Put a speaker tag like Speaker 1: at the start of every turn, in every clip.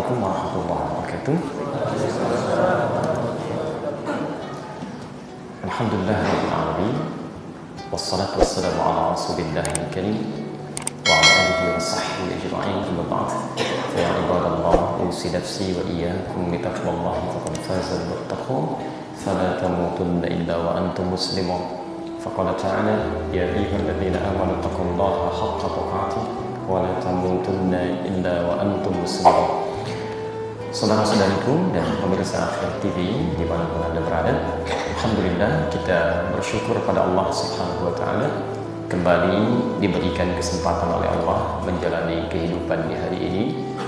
Speaker 1: Assalamualaikum warahmatullahi wabarakatuh. Alhamdulillahirrahmanirrahim. Wassalatu wassalamu ala rasulillahil karim wa ala alihi wa sahbihi ajma'in, amma ba'd. Fa ya ibadallah, usi nafsi wa iyyakum bitaqwallahi faqad fazal muttaqun. Fala tamutunna illa wa antum muslimun. Faqala ta'ala ya ayyuhalladzina amanu taqullaha haqqa tuqatih wa la tamutunna illa wa antum muslimun. Saudara-saudariku dan pemirsa Akhir TV dimanapun Anda berada, alhamdulillah kita bersyukur pada Allah Subhanahu wa Ta'ala kembali diberikan kesempatan oleh Allah menjalani kehidupan di hari ini.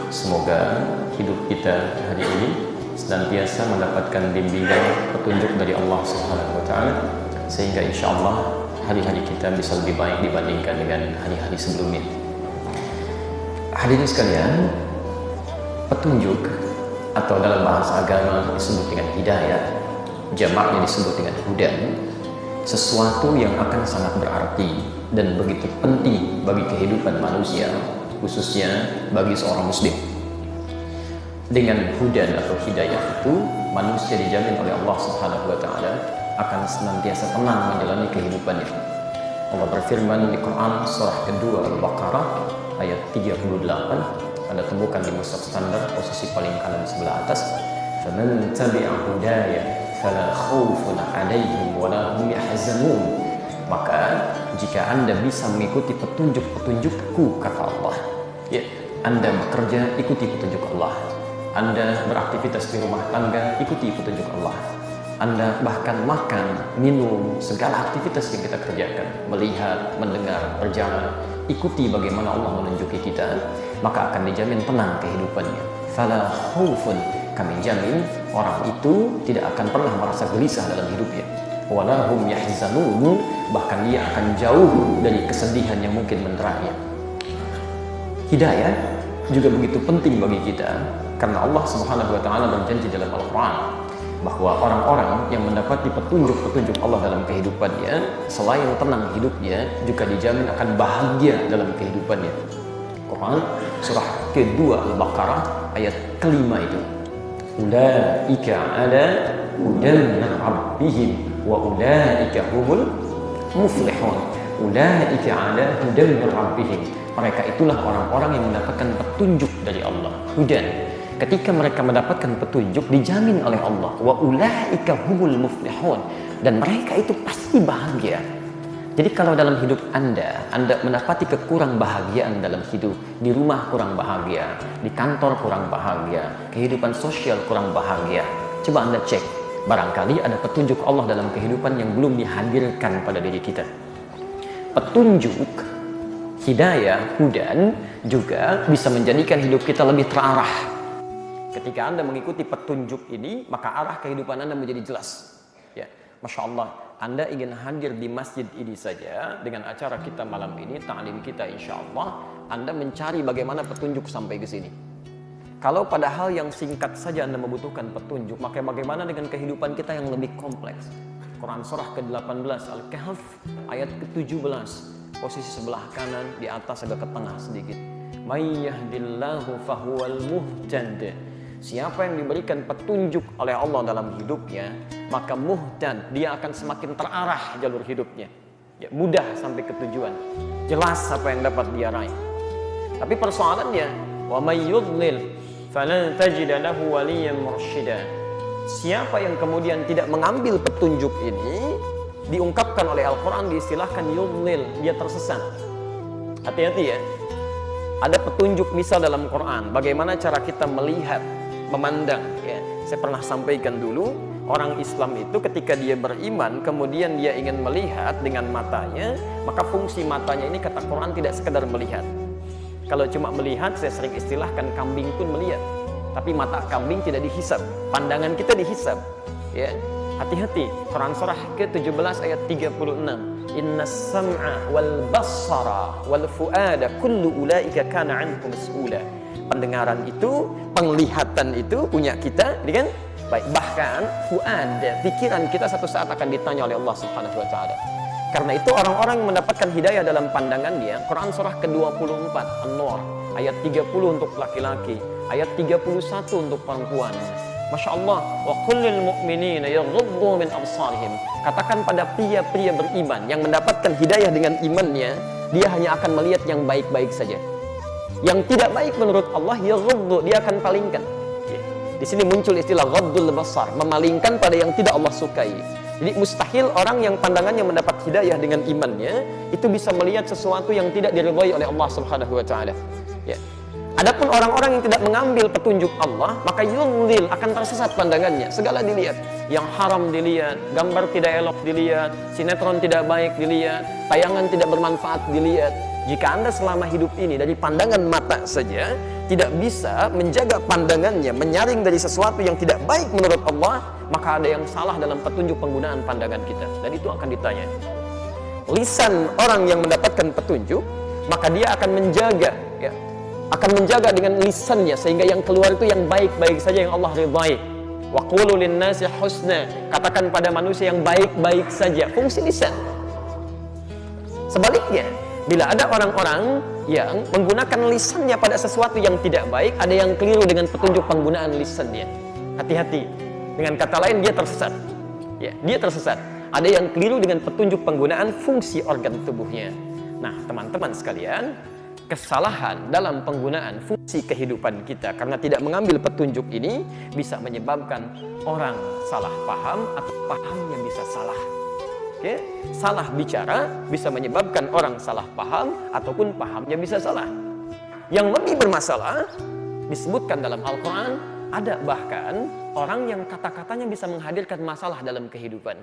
Speaker 1: Semoga hidup kita hari ini senantiasa mendapatkan bimbingan petunjuk dari Allah Subhanahu wa Ta'ala, sehingga insya Allah hari-hari kita bisa lebih baik dibandingkan dengan hari-hari sebelumnya. Hadirin sekalian, petunjuk atau dalam bahasa agama disebut dengan hidayah, jamaknya disebut dengan hudan, sesuatu yang akan sangat berarti dan begitu penting bagi kehidupan manusia, khususnya bagi seorang muslim. Dengan hudan atau hidayah itu, manusia dijamin oleh Allah Subhanahu wa Ta'ala akan senantiasa tenang menjalani kehidupannya. Allah berfirman di Quran surah kedua Al-Baqarah ayat 38, Anda temukan di mushaf standar posisi paling kanan sebelah atas. Faman tabi'a hudaya fala khaufun 'alaihim wa la hum yahzanun. Maka jika Anda bisa mengikuti petunjuk-petunjukku, kata Allah, ya, Anda bekerja, ikuti petunjuk Allah. Anda beraktivitas di rumah tangga, ikuti petunjuk Allah. Anda bahkan makan, minum, segala aktivitas yang kita kerjakan, melihat, mendengar, berjalan, ikuti bagaimana Allah menunjuki kita, maka akan dijamin tenang kehidupannya. Fala khaufun, kami jamin orang itu tidak akan pernah merasa gelisah dalam hidupnya. Wala hum yahzanun, bahkan dia akan jauh dari kesedihan yang mungkin menteranya. Hidayah juga begitu penting bagi kita, karena Allah Subhanahu wa Ta'ala berjanji dalam Al-Quran bahwa orang-orang yang mendapati petunjuk-petunjuk Allah dalam kehidupannya, selain tenang hidupnya, juga dijamin akan bahagia dalam kehidupannya. Quran surah kedua Al-Baqarah ayat kelima itu, ulaika ala hudan min rabbihim wa ulaika humul muflihun. Ulaika ala hudan min rabbihim, mereka itulah orang-orang yang mendapatkan petunjuk dari Allah, hudan. Ketika mereka mendapatkan petunjuk, dijamin oleh Allah, wa ulaika humul muflihun, dan mereka itu pasti bahagia. Jadi kalau dalam hidup Anda mendapati kekurang bahagiaan dalam hidup, di rumah kurang bahagia, di kantor kurang bahagia, kehidupan sosial kurang bahagia, coba Anda cek, barangkali ada petunjuk Allah dalam kehidupan yang belum dihadirkan pada diri kita. Petunjuk, hidayah, hudan juga bisa menjadikan hidup kita lebih terarah. Ketika Anda mengikuti petunjuk ini, maka arah kehidupan Anda menjadi jelas. Ya, Masya Allah, Anda ingin hadir di masjid ini saja dengan acara kita malam ini, ta'lim kita insya Allah, Anda mencari bagaimana petunjuk sampai ke sini. Kalau pada hal yang singkat saja Anda membutuhkan petunjuk, maka bagaimana dengan kehidupan kita yang lebih kompleks? Quran surah ke-18 Al-Kahf ayat ke-17, posisi sebelah kanan di atas agak ke tengah sedikit. May yahdillahu fahuwal muhtad. Siapa yang diberikan petunjuk oleh Allah dalam hidupnya, maka muhtad, dia akan semakin terarah jalur hidupnya. Ya, mudah sampai ke tujuan. Jelas apa yang dapat dia raih. Tapi persoalannya, wa may yudlil falan tajid lahu waliyyan mursyida. Siapa yang kemudian tidak mengambil petunjuk ini, diungkapkan oleh Al-Quran, diistilahkan yudlil, dia tersesat. Hati-hati ya. Ada petunjuk misal dalam Quran, bagaimana cara kita melihat, memandang. Ya, saya pernah sampaikan dulu, orang Islam itu ketika dia beriman, kemudian dia ingin melihat dengan matanya, maka fungsi matanya ini kata Quran tidak sekedar melihat. Kalau cuma melihat, saya sering istilahkan kambing pun melihat, tapi mata kambing tidak dihisab, pandangan kita dihisab. Ya, hati-hati. Quran surah ke-17 ayat 36. Innas sam'a wal basara wal fuada kullu ulaika kana anhu mas'ula. Pendengaran itu, penglihatan itu punya kita, kan? Baik, bahkan fuad, pikiran kita satu saat akan ditanya oleh Allah Subhanahu wa Ta'ala. Karena itu orang-orang yang mendapatkan hidayah dalam pandangan dia, Quran surah ke-24 An-Nur ayat 30 untuk laki-laki, Ayat 31 untuk perempuan. Masya Allah, wa kullil mu'minina yaghuddu min absarihim. Katakan pada pria-pria beriman yang mendapatkan hidayah dengan imannya, dia hanya akan melihat yang baik-baik saja. Yang tidak baik menurut Allah, yaghuddu, dia akan palingkan. Di sini muncul istilah ghaddul basar, memalingkan pada yang tidak Allah sukai. Jadi mustahil orang yang pandangannya mendapat hidayah dengan imannya itu bisa melihat sesuatu yang tidak diridhai oleh Allah Subhanahu wa taala. Ya. Adapun orang-orang yang tidak mengambil petunjuk Allah, maka yudlil, akan tersesat pandangannya. Segala dilihat, yang haram dilihat, gambar tidak elok dilihat, sinetron tidak baik dilihat, tayangan tidak bermanfaat dilihat. Jika Anda selama hidup ini dari pandangan mata saja tidak bisa menjaga pandangannya, menyaring dari sesuatu yang tidak baik menurut Allah, maka ada yang salah dalam petunjuk penggunaan pandangan kita. Dan itu akan ditanya. Lisan orang yang mendapatkan petunjuk, maka dia akan menjaga, ya, akan menjaga dengan lisannya sehingga yang keluar itu yang baik-baik saja, yang Allah ridhai. Wa qulu lin-nasi husna, katakan pada manusia yang baik-baik saja, fungsi lisan. Sebaliknya, bila ada orang-orang yang menggunakan lisannya pada sesuatu yang tidak baik, ada yang keliru dengan petunjuk penggunaan lisannya. Hati-hati. Dengan kata lain, dia tersesat. Ya, dia tersesat. Ada yang keliru dengan petunjuk penggunaan fungsi organ tubuhnya. Nah, teman-teman sekalian, kesalahan dalam penggunaan fungsi kehidupan kita karena tidak mengambil petunjuk ini bisa menyebabkan orang salah paham atau pahamnya bisa salah. Oke? Salah bicara bisa menyebabkan orang salah paham ataupun pahamnya bisa salah. Yang lebih bermasalah disebutkan dalam Al-Quran, ada bahkan orang yang kata-katanya bisa menghadirkan masalah dalam kehidupan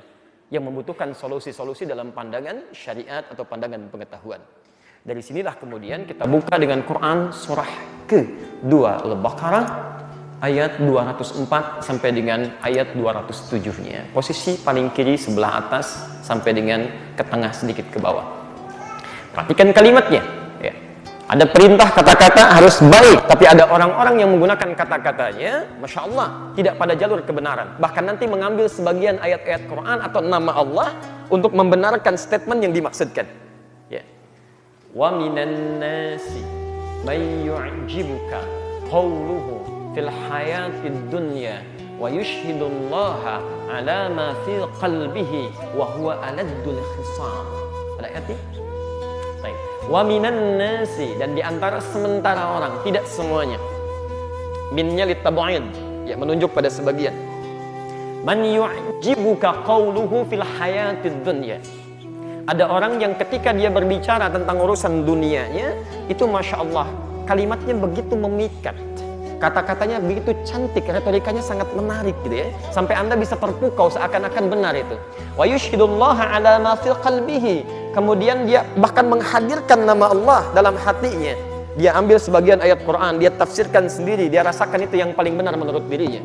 Speaker 1: yang membutuhkan solusi-solusi dalam pandangan syariat atau pandangan pengetahuan. Dari sinilah kemudian kita buka dengan Quran surah ke-2 Al-Baqarah ayat 204 sampai dengan ayat 207-nya. Posisi paling kiri sebelah atas sampai dengan ke tengah sedikit ke bawah. Perhatikan kalimatnya. Ya. Ada perintah kata-kata harus baik, tapi ada orang-orang yang menggunakan kata-katanya, Masya Allah, tidak pada jalur kebenaran. Bahkan nanti mengambil sebagian ayat-ayat Quran atau nama Allah untuk membenarkan statement yang dimaksudkan. Ya. Wa minan nasi may yu'jibuka qawluhu fil hayatid dunya wa yushhidullaha ala ma fi qalbihi wa huwa aladdul khisam. Ada ayat ini? Baik. Wa minan nasi, dan di antara sementara orang, tidak semuanya. Minnya litab'id, ya, menunjuk pada sebagian. Man yu'jibuka qawluhu fil hayatid dunya. Ada orang yang ketika dia berbicara tentang urusan dunianya, itu Masya Allah, kalimatnya begitu memikat. Kata-katanya begitu cantik, retorikanya sangat menarik gitu ya. Sampai Anda bisa terpukau seakan-akan benar itu. Wa yushhidullaha ala ma fi qalbihi. Kemudian dia bahkan menghadirkan nama Allah dalam hatinya. Dia ambil sebagian ayat Quran, dia tafsirkan sendiri, dia rasakan itu yang paling benar menurut dirinya.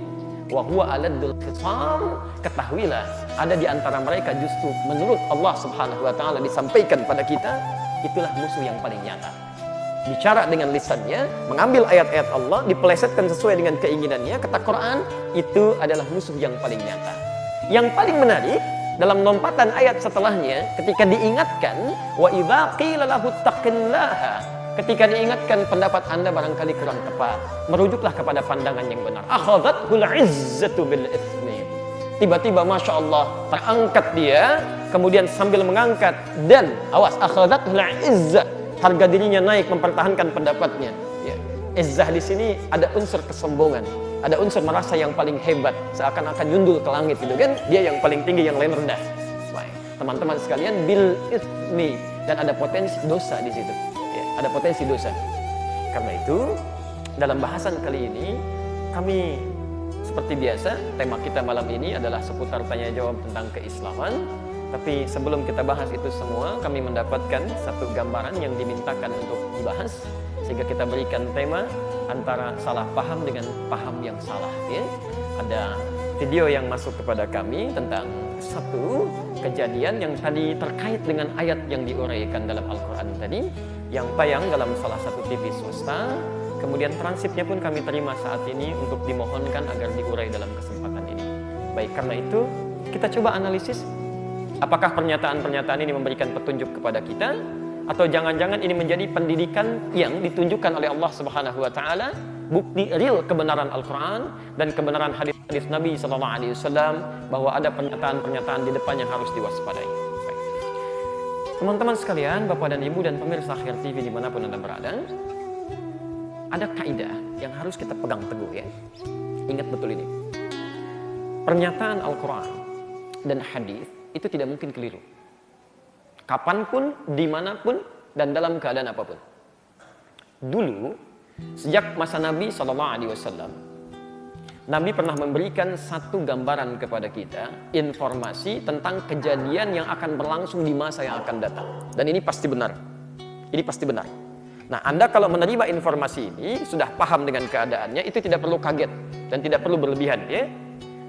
Speaker 1: Wa huwa aladdul khisam, ketahuilah ada di antara mereka justru menurut Allah Subhanahu wa taala disampaikan pada kita, itulah musuh yang paling nyata. Bicara dengan lisannya, mengambil ayat-ayat Allah, dipelesetkan sesuai dengan keinginannya, kata Quran, itu adalah musuh yang paling nyata. Yang paling menarik dalam lompatan ayat setelahnya, ketika diingatkan, wa idza qila lahu taqillaha, ketika diingatkan pendapat Anda barangkali kurang tepat, merujuklah kepada pandangan yang benar. Akhadhatul izzatu bil itsmi. Tiba-tiba Masya Allah terangkat dia, kemudian sambil mengangkat dan awas, akhadhatul izzah, harga dirinya naik mempertahankan pendapatnya. Ya. Izzah di sini ada unsur kesombongan, ada unsur merasa yang paling hebat, seakan-akan nyundul ke langit gitu kan? Dia yang paling tinggi, yang lain rendah. Baik, teman-teman sekalian, bil itsmi, dan ada potensi dosa di situ. Ada potensi dosa. Karena itu, dalam bahasan kali ini, kami seperti biasa, tema kita malam ini adalah seputar tanya jawab tentang keislaman. Tapi sebelum kita bahas itu semua, kami mendapatkan satu gambaran yang dimintakan untuk dibahas, sehingga kita berikan tema antara salah paham dengan paham yang salah. Ya. Ada video yang masuk kepada kami tentang satu kejadian yang tadi terkait dengan ayat yang diuraikan dalam Al-Quran tadi, yang tayang dalam salah satu TV swasta. Kemudian transkripnya pun kami terima saat ini untuk dimohonkan agar diurai dalam kesempatan ini. Baik, karena itu kita coba analisis, apakah pernyataan-pernyataan ini memberikan petunjuk kepada kita, atau jangan-jangan ini menjadi pendidikan yang ditunjukkan oleh Allah Subhanahu wa taala bukti real kebenaran Al-Quran dan kebenaran hadis-hadis Nabi SAW bahwa ada pernyataan-pernyataan di depannya harus diwaspadai. Baik. Teman-teman sekalian, Bapak dan Ibu dan pemirsa Akhir TV dimanapun Anda berada, ada kaidah yang harus kita pegang teguh ya. Ingat betul ini. Pernyataan Al-Quran dan hadis itu tidak mungkin keliru. Kapanpun, dimanapun, dan dalam keadaan apapun. Dulu, sejak masa Nabi SAW, Nabi pernah memberikan satu gambaran kepada kita, informasi tentang kejadian yang akan berlangsung di masa yang akan datang. Dan ini pasti benar. Ini pasti benar. Nah, Anda kalau menerima informasi ini, sudah paham dengan keadaannya, itu tidak perlu kaget dan tidak perlu berlebihan ya.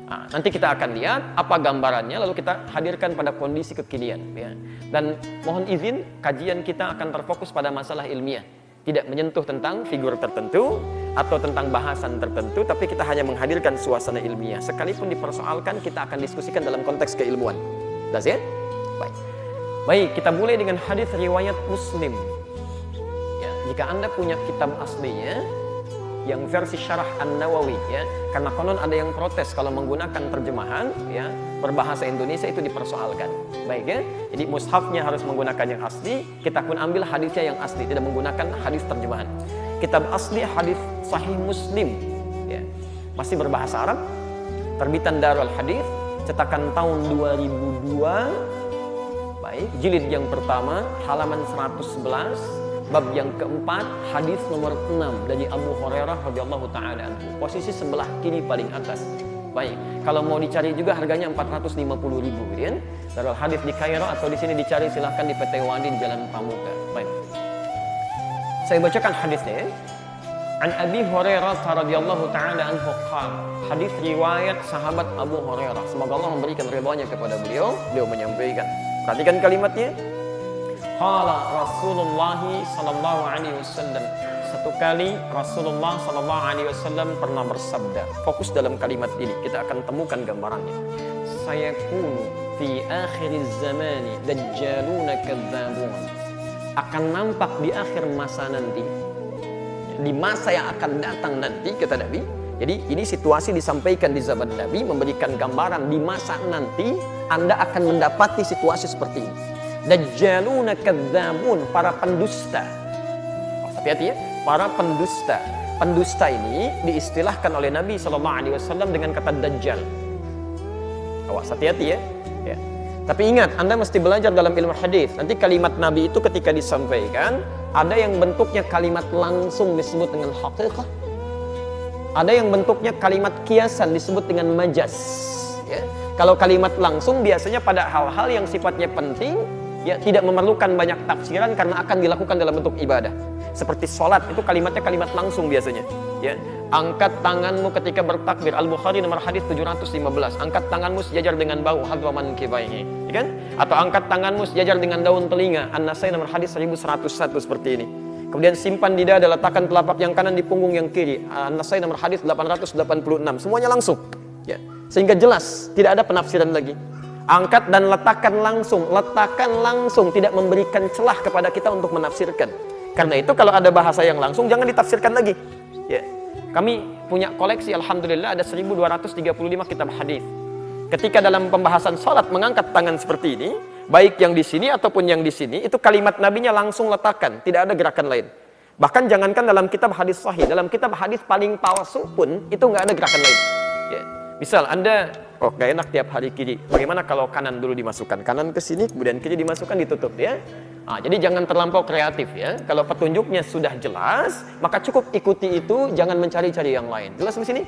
Speaker 1: Nah, nanti kita akan lihat apa gambarannya, lalu kita hadirkan pada kondisi kekinian ya. Dan mohon izin, kajian kita akan terfokus pada masalah ilmiah, tidak menyentuh tentang figur tertentu atau tentang bahasan tertentu, tapi kita hanya menghadirkan suasana ilmiah. Sekalipun dipersoalkan, kita akan diskusikan dalam konteks keilmuan. That's it? Baik, kita mulai dengan hadis riwayat Muslim ya. Jika Anda punya kitab aslinya yang versi Syarah An-Nawawi ya, karena konon ada yang protes kalau menggunakan terjemahan ya berbahasa Indonesia itu dipersoalkan. Baik ya. Jadi mushafnya harus menggunakan yang asli, kita pun ambil hadisnya yang asli, tidak menggunakan hadis terjemahan. Kitab asli hadis Sahih Muslim ya. Masih berbahasa Arab, terbitan Darul Hadis, cetakan tahun 2002. Baik, jilid yang pertama, halaman 111. Bab yang keempat, hadis nomor 6 dari Abu Hurairah radhiyallahu taala anhu. Posisi sebelah kiri paling atas. Baik, kalau mau dicari juga harganya 450.000 gitu kan. Darul Hadis di Kairo atau di sini dicari silahkan di PT Wadi di Jalan Pramuka. Baik. Saya bacakan hadisnya. An Abi Hurairah radhiyallahu taala anhu qala. Hadis riwayat sahabat Abu Hurairah. Semoga Allah memberikan ridhanya kepada beliau. Beliau menyampaikan. Perhatikan kalimatnya. Qala Rasulullah sallallahu alaihi wasallam. Satu kali Rasulullah sallallahu alaihi wasallam pernah bersabda. Fokus dalam kalimat ini, kita akan temukan gambarannya. Sayakunu fi akhiriz zamani dajjaluna kadzabun. Akan nampak di akhir masa nanti, di masa yang akan datang nanti, kata Nabi. Jadi ini situasi disampaikan di zaman Nabi, memberikan gambaran di masa nanti Anda akan mendapati situasi seperti ini. Dajjaluna kadzabun, para pendusta. Hati-hati ya, para pendusta. Pendusta ini diistilahkan oleh Nabi SAW dengan kata dajjal. Awas, hati-hati ya. Ya. Tapi ingat, Anda mesti belajar dalam ilmu hadis. Nanti kalimat Nabi itu ketika disampaikan, ada yang bentuknya kalimat langsung disebut dengan haqiqah. Ada yang bentuknya kalimat kiasan disebut dengan majas. Ya. Kalau kalimat langsung biasanya pada hal-hal yang sifatnya penting, ya tidak memerlukan banyak tafsiran karena akan dilakukan dalam bentuk ibadah. Seperti sholat itu kalimatnya kalimat langsung biasanya. Ya, angkat tanganmu ketika bertakbir. Al-Bukhari nomor hadis 715. Angkat tanganmu sejajar dengan bahu hadwa mankibaihi. Ya kan? Atau angkat tanganmu sejajar dengan daun telinga. An-Nasai nomor hadis 1101 seperti ini. Kemudian simpan di dada, letakkan telapak yang kanan di punggung yang kiri. An-Nasai nomor hadis 886. Semuanya langsung. Ya. Sehingga jelas, tidak ada penafsiran lagi. Angkat dan letakkan langsung, tidak memberikan celah kepada kita untuk menafsirkan. Karena itu kalau ada bahasa yang langsung jangan ditafsirkan lagi. Ya. Kami punya koleksi alhamdulillah ada 1235 kitab hadis. Ketika dalam pembahasan salat mengangkat tangan seperti ini, baik yang di sini ataupun yang di sini, itu kalimat nabinya langsung letakkan, tidak ada gerakan lain. Bahkan jangankan dalam kitab hadis sahih, dalam kitab hadis paling palsu pun itu nggak ada gerakan lain. Ya. Misal Anda gak enak tiap hari kiri. Bagaimana kalau kanan dulu dimasukkan? Kanan ke sini, kemudian kiri dimasukkan, ditutup ya. Nah, jadi jangan terlampau kreatif ya. Kalau petunjuknya sudah jelas, maka cukup ikuti itu, jangan mencari-cari yang lain. Jelas di sini?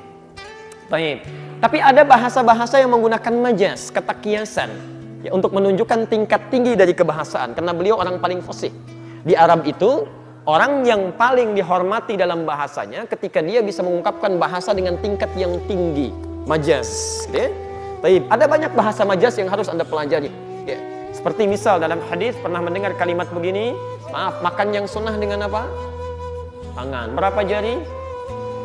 Speaker 1: Baik. Tapi ada bahasa-bahasa yang menggunakan majas, kata kiasan, ya, untuk menunjukkan tingkat tinggi dari kebahasaan. Karena beliau orang paling fasih. Di Arab itu, orang yang paling dihormati dalam bahasanya ketika dia bisa mengungkapkan bahasa dengan tingkat yang tinggi. Majas, ya. Baik, ada banyak bahasa majas yang harus Anda pelajari. Ya. Seperti misal dalam hadis pernah mendengar kalimat begini, maaf, makan yang sunnah dengan apa? Tangan. Berapa jari?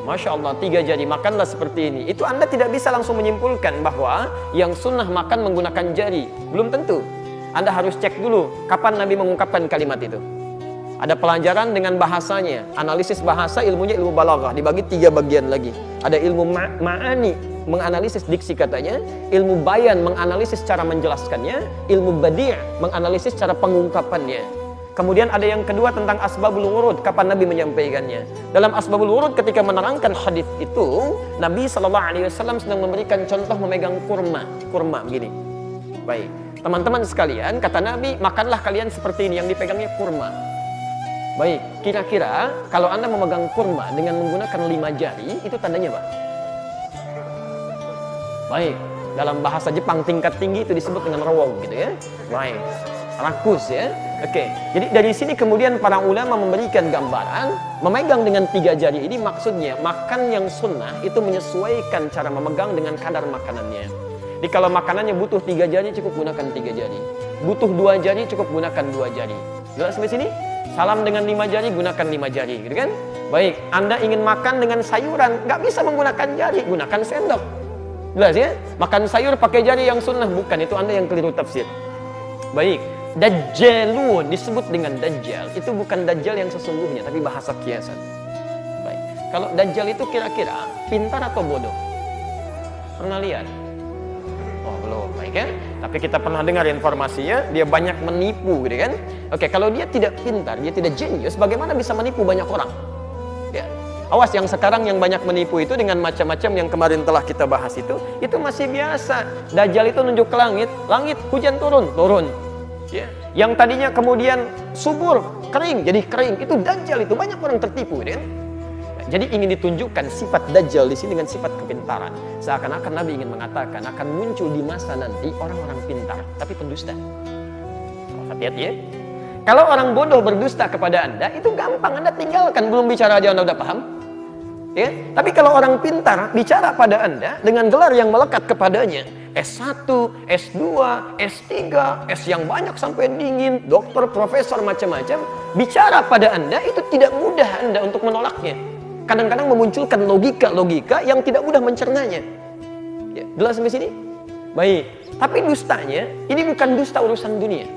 Speaker 1: Masya Allah, 3 jari. Makanlah seperti ini. Itu Anda tidak bisa langsung menyimpulkan bahwa yang sunnah makan menggunakan jari. Belum tentu. Anda harus cek dulu kapan Nabi mengungkapkan kalimat itu.
Speaker 2: Ada pelajaran dengan bahasanya, analisis bahasa, ilmunya ilmu balaghah, dibagi 3 bagian lagi. Ada ilmu ma'ani, menganalisis diksi katanya, ilmu bayan, menganalisis cara menjelaskannya, ilmu badi', menganalisis cara pengungkapannya. Kemudian ada yang kedua tentang asbabul wurud, kapan Nabi menyampaikannya. Dalam asbabul wurud ketika menerangkan hadis itu, Nabi SAW sedang memberikan contoh memegang kurma begini. Baik, teman-teman sekalian, kata Nabi, makanlah kalian seperti ini, yang dipegangnya kurma. Baik, kira-kira kalau Anda memegang kurma dengan menggunakan 5 jari, itu tandanya apa? Baik, dalam bahasa Jepang tingkat tinggi itu disebut dengan rawaw gitu ya. Baik, rakus ya. Oke, jadi dari sini kemudian para ulama memberikan gambaran, memegang dengan 3 jari ini maksudnya makan yang sunnah itu menyesuaikan cara memegang dengan kadar makanannya. Jadi kalau makanannya butuh 3 jari, cukup gunakan 3 jari. Butuh 2 jari, cukup gunakan 2 jari. Jelas sampai sini? Salam dengan 5 jari, gunakan 5 jari, gitu kan? Baik, Anda ingin makan dengan sayuran, nggak bisa menggunakan jari, gunakan sendok. Jelas ya? Makan sayur pakai jari yang sunnah, bukan, itu Anda yang keliru tafsir. Baik, dajjalun disebut dengan dajjal, itu bukan dajjal yang sesungguhnya, tapi bahasa kiasan. Baik, kalau dajjal itu kira-kira pintar atau bodoh? Pernah lihat? Oh belum, baik ya. Tapi kita pernah dengar informasinya, dia banyak menipu gitu kan. Oke, kalau dia tidak pintar, dia tidak jenius, bagaimana bisa menipu banyak orang? Ya. Awas yang sekarang yang banyak menipu itu dengan macam-macam yang kemarin telah kita bahas itu masih biasa. Dajjal itu nunjuk ke langit, hujan turun. Ya. Yang tadinya kemudian subur, kering, jadi kering, itu Dajjal, itu banyak orang tertipu gitu kan. Jadi ingin ditunjukkan sifat Dajjal di sini dengan sifat kepintaran. Seakan-akan Nabi ingin mengatakan akan muncul di masa nanti orang-orang pintar, tapi pendusta. Hati-hati ya. Kalau orang bodoh berdusta kepada Anda, itu gampang, Anda tinggalkan. Belum bicara aja Anda udah paham. Ya? Tapi kalau orang pintar bicara pada Anda dengan gelar yang melekat kepadanya, S1, S2, S3, S yang banyak sampai dingin, dokter, profesor, macam-macam, bicara pada Anda itu tidak mudah Anda untuk menolaknya. Kadang-kadang memunculkan logika-logika yang tidak mudah mencernanya. Ya, jelas sampai sini? Baik. Tapi dustanya, ini bukan dusta urusan dunia.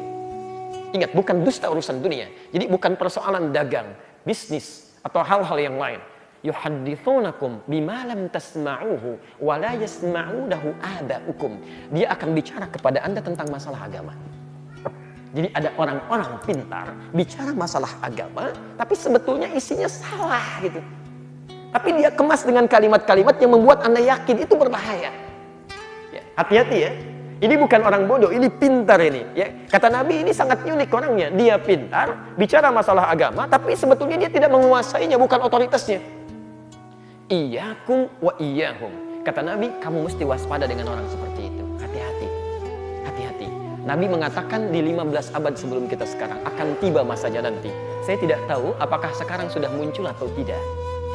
Speaker 2: Ingat, bukan dusta urusan dunia. Jadi bukan persoalan dagang, bisnis, atau hal-hal yang lain. Yuhaddithunakum bima lam tasma'uhu wa la yasma'unahu aba'ukum. Dia akan bicara kepada Anda tentang masalah agama. Jadi ada orang-orang pintar bicara masalah agama, tapi sebetulnya isinya salah gitu. Tapi dia kemas dengan kalimat-kalimat yang membuat Anda yakin itu berbahaya. Ya, hati-hati ya. Ini bukan orang bodoh, ini pintar ini. Ya, kata Nabi ini sangat unik orangnya. Dia pintar, bicara masalah agama, tapi sebetulnya dia tidak menguasainya, bukan otoritasnya. Iyyakum wa iyyahum. Kata Nabi, kamu mesti waspada dengan orang seperti itu. Hati-hati. Hati-hati. Nabi mengatakan di 15 abad sebelum kita sekarang akan tiba masanya nanti. Saya tidak tahu apakah sekarang sudah muncul atau tidak.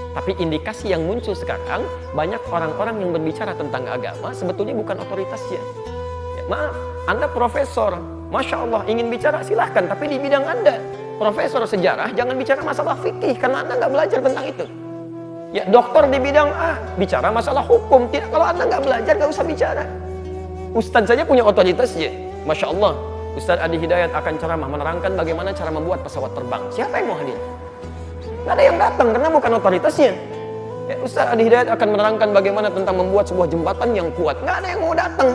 Speaker 2: Tapi indikasi yang muncul sekarang, banyak orang-orang yang berbicara tentang agama sebetulnya bukan otoritasnya. Ya, maaf, Anda profesor, Masya Allah, ingin bicara silahkan, tapi di bidang Anda, profesor sejarah, jangan bicara masalah fikih, karena Anda nggak belajar tentang itu. Ya, dokter di bidang A, bicara masalah hukum, tidak, kalau Anda nggak belajar, nggak usah bicara. Ustadz saja punya otoritasnya, Masya Allah. Ustadz Adi Hidayat akan ceramah menerangkan bagaimana cara membuat pesawat terbang. Siapa yang mau hadir? Nggak ada yang datang karena bukan otoritasnya. Ya, Ustaz Adi Hidayat akan menerangkan bagaimana tentang membuat sebuah jembatan yang kuat. Nggak ada yang mau datang.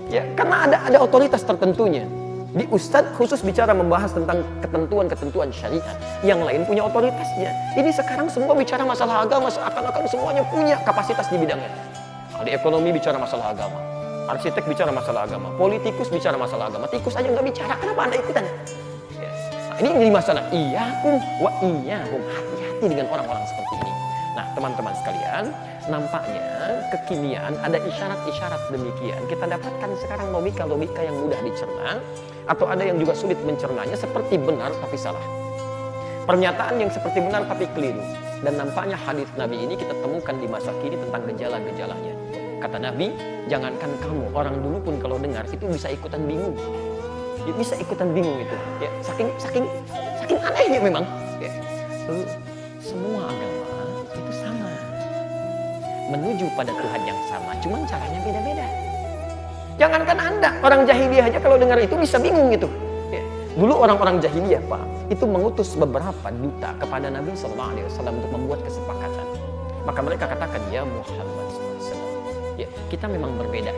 Speaker 2: Ya, karena ada otoritas tertentunya. Di Ustaz khusus bicara membahas tentang ketentuan-ketentuan syariat. Yang lain punya otoritasnya. Ini sekarang semua bicara masalah agama, seakan-akan semuanya punya kapasitas di bidangnya. Ahli ekonomi bicara masalah agama, arsitek bicara masalah agama, politikus bicara masalah agama, tikus aja nggak bicara. Kenapa Anda ikutan? Ini jadi masalah. Iyyakum wa iyyahum. Hati-hati dengan orang-orang seperti ini. Nah, teman-teman sekalian, nampaknya kekinian ada isyarat-isyarat demikian. Kita dapatkan sekarang logika-logika yang mudah dicerna, atau ada yang juga sulit mencernanya, seperti benar tapi salah. Pernyataan yang seperti benar tapi keliru. Dan nampaknya hadis Nabi ini kita temukan di masa kini tentang gejala-gejalanya. Kata Nabi, jangankan kamu, orang dulu pun kalau dengar itu bisa ikutan bingung. Ya, bisa ikutan bingung itu. Ya, saking anehnya memang. Ya. Semua agama itu sama, menuju pada Tuhan yang sama, cuman caranya beda-beda. Jangankan Anda, orang jahiliyah aja kalau dengar itu bisa bingung gitu. Ya. Dulu orang-orang jahiliyah, Pak, itu mengutus beberapa duta kepada Nabi SAW untuk membuat kesepakatan. Maka mereka katakan, ya Muhammad SAW, ya, kita memang berbeda,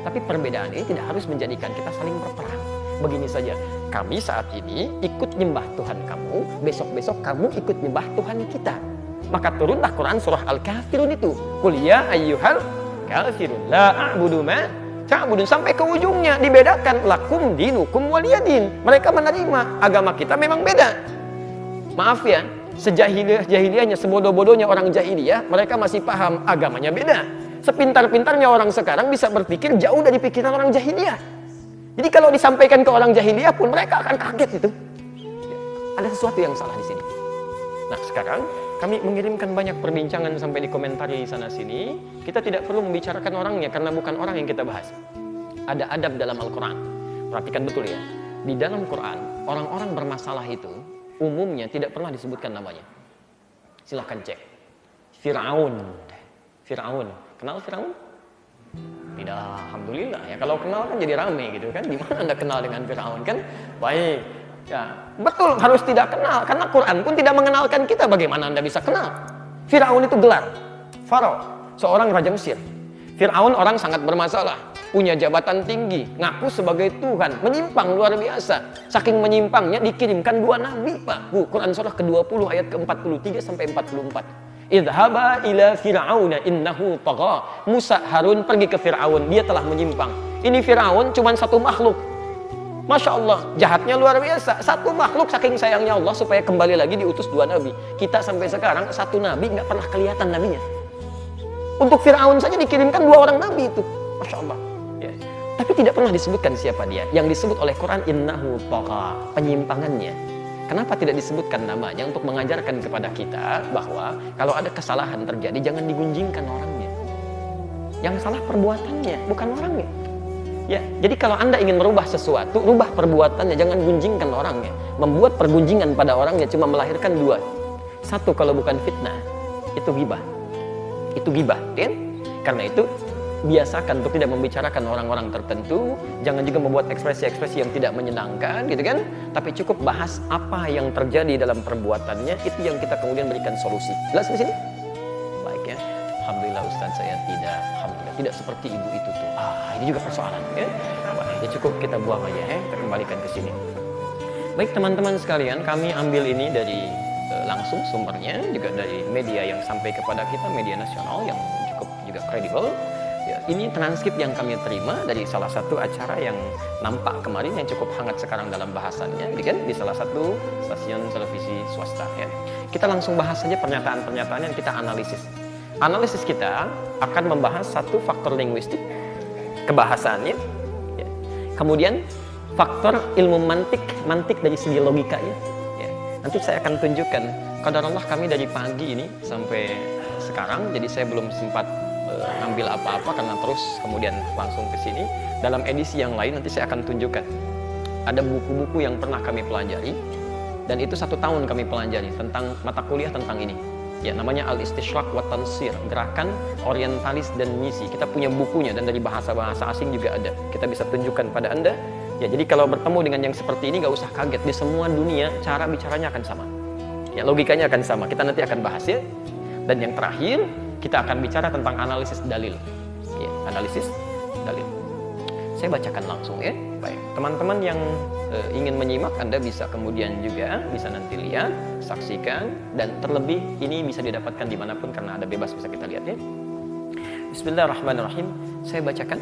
Speaker 2: tapi perbedaan ini tidak harus menjadikan kita saling berperang. Begini saja, kami saat ini ikut nyembah Tuhan kamu, besok-besok kamu ikut nyembah Tuhan kita. Maka turunlah Quran surah Al-Kafirun itu. Qul ya ayyuhal kafirun la a'budu ma ta'budun, sampai ke ujungnya dibedakan, lakum dinukum waliyadin. Mereka menerima agama kita memang beda. Maaf ya, sejahiliyahnya, sebodoh-bodohnya orang jahiliyah, mereka masih paham agamanya beda. Sepintar-pintarnya orang sekarang bisa berpikir jauh dari pikiran orang jahiliyah. Jadi kalau disampaikan ke orang jahiliyah pun mereka akan kaget itu. Ada sesuatu yang salah di sini. Nah, sekarang kami mengirimkan banyak perbincangan sampai dikomentari sana sini. Kita tidak perlu membicarakan orangnya karena bukan orang yang kita bahas. Ada adab dalam Al-Quran. Perhatikan betul ya. Di dalam Quran, orang-orang bermasalah itu umumnya tidak pernah disebutkan namanya. Silahkan cek. Fir'aun. Kenal Fir'aun? Tidak, alhamdulillah ya. Kalau kenal kan jadi rame gitu kan. Di mana Anda kenal dengan Fir'aun kan? Baik. Ya, betul harus tidak kenal karena Quran pun tidak mengenalkan kita. Bagaimana Anda bisa kenal? Fir'aun itu gelar Faro, seorang raja Mesir. Fir'aun orang sangat bermasalah, punya jabatan tinggi, ngaku sebagai Tuhan, menyimpang luar biasa. Saking menyimpangnya dikirimkan 2 nabi, Pak. Quran surah ke-20 ayat ke-43 sampai 44. Idhaba ila fir'auna innahu tagha. Musa Harun pergi ke Fir'aun, dia telah menyimpang. Ini Fir'aun cuma satu makhluk. Masya Allah, jahatnya luar biasa. Satu makhluk, saking sayangnya Allah supaya kembali lagi diutus 2 nabi. Kita sampai sekarang satu nabi nggak pernah kelihatan nabinya. Untuk Fir'aun saja dikirimkan 2 orang nabi itu. Masya Allah ya. Tapi tidak pernah disebutkan siapa dia. Yang disebut oleh Quran innahu tagha, penyimpangannya. Kenapa tidak disebutkan namanya? Untuk mengajarkan kepada kita bahwa kalau ada kesalahan terjadi jangan digunjingkan orangnya. Yang salah perbuatannya, bukan orangnya. Ya, jadi kalau Anda ingin merubah sesuatu, rubah perbuatannya, jangan gunjingkan orangnya. Membuat pergunjingan pada orangnya cuma melahirkan 2. Satu, kalau bukan fitnah, itu ghibah. Itu ghibah, kan? Karena itu biasakan untuk tidak membicarakan orang-orang tertentu, jangan juga membuat ekspresi-ekspresi yang tidak menyenangkan, gitu kan? Tapi cukup bahas apa yang terjadi dalam perbuatannya, itu yang kita kemudian berikan solusi. Jelas di sini? Baik ya. Alhamdulillah Ustaz saya alhamdulillah tidak seperti ibu itu tuh. Ini juga persoalan ya. Baik, ya cukup kita buang aja ya, kita kembalikan ke sini. Baik teman-teman sekalian, kami ambil ini dari langsung sumbernya juga dari media yang sampai kepada kita, media nasional yang cukup juga kredibel. Ya, ini transkrip yang kami terima dari salah satu acara yang nampak kemarin yang cukup hangat sekarang dalam bahasannya, kan? Di salah satu stasiun televisi swasta. Ya. Kita langsung bahas saja pernyataan-pernyataan yang kita analisis. Analisis kita akan membahas satu faktor linguistik, kebahasaannya, ya. Kemudian faktor ilmu mantik dari segi logikanya. Ya. Nanti saya akan tunjukkan. Qadarullah kami dari pagi ini sampai sekarang, jadi saya belum sempat ngambil apa-apa karena terus kemudian langsung ke sini. Dalam edisi yang lain nanti saya akan tunjukkan. Ada buku-buku yang pernah kami pelajari dan itu 1 tahun kami pelajari tentang mata kuliah tentang ini. Ya, namanya Al-Istishraq wa Tansir, gerakan orientalis dan misi. Kita punya bukunya dan dari bahasa-bahasa asing juga ada. Kita bisa tunjukkan pada Anda. Ya, jadi kalau bertemu dengan yang seperti ini gak usah kaget. Di semua dunia cara bicaranya akan sama. Ya, logikanya akan sama. Kita nanti akan bahas ya. Dan yang terakhir kita akan bicara tentang analisis dalil. Ya, analisis dalil. Saya bacakan langsung ya. Baik, teman-teman yang ingin menyimak, Anda bisa kemudian juga bisa nanti lihat, saksikan, dan terlebih ini bisa didapatkan dimanapun karena ada bebas bisa kita lihat ya. Bismillahirrahmanirrahim. Saya bacakan.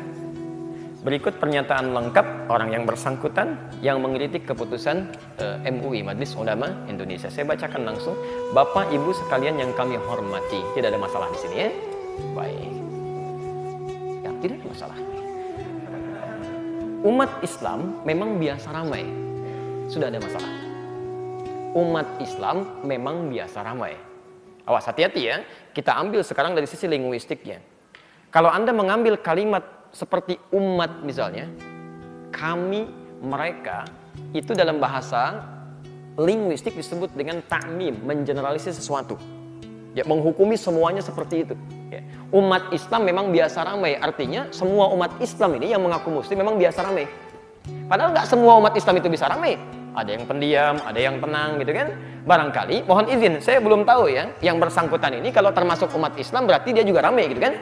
Speaker 2: Berikut pernyataan lengkap orang yang bersangkutan yang mengkritik keputusan MUI, Majelis Ulama Indonesia. Saya bacakan langsung. Bapak Ibu sekalian yang kami hormati, tidak ada masalah di sini ya. Baik. Ya, tidak ada masalah. Umat Islam memang biasa ramai. Sudah ada masalah. Umat Islam memang biasa ramai. Awas, hati-hati ya. Kita ambil sekarang dari sisi linguistiknya. Kalau Anda mengambil kalimat seperti umat misalnya, kami, mereka, itu dalam bahasa linguistik disebut dengan ta'mim, mengeneralisir sesuatu. Ya, menghukumi semuanya seperti itu. Ya. Umat Islam memang biasa ramai, artinya semua umat Islam ini yang mengaku muslim memang biasa ramai. Padahal nggak semua umat Islam itu bisa ramai. Ada yang pendiam, ada yang tenang gitu kan. Barangkali, mohon izin, saya belum tahu ya, yang bersangkutan ini kalau termasuk umat Islam berarti dia juga ramai gitu kan.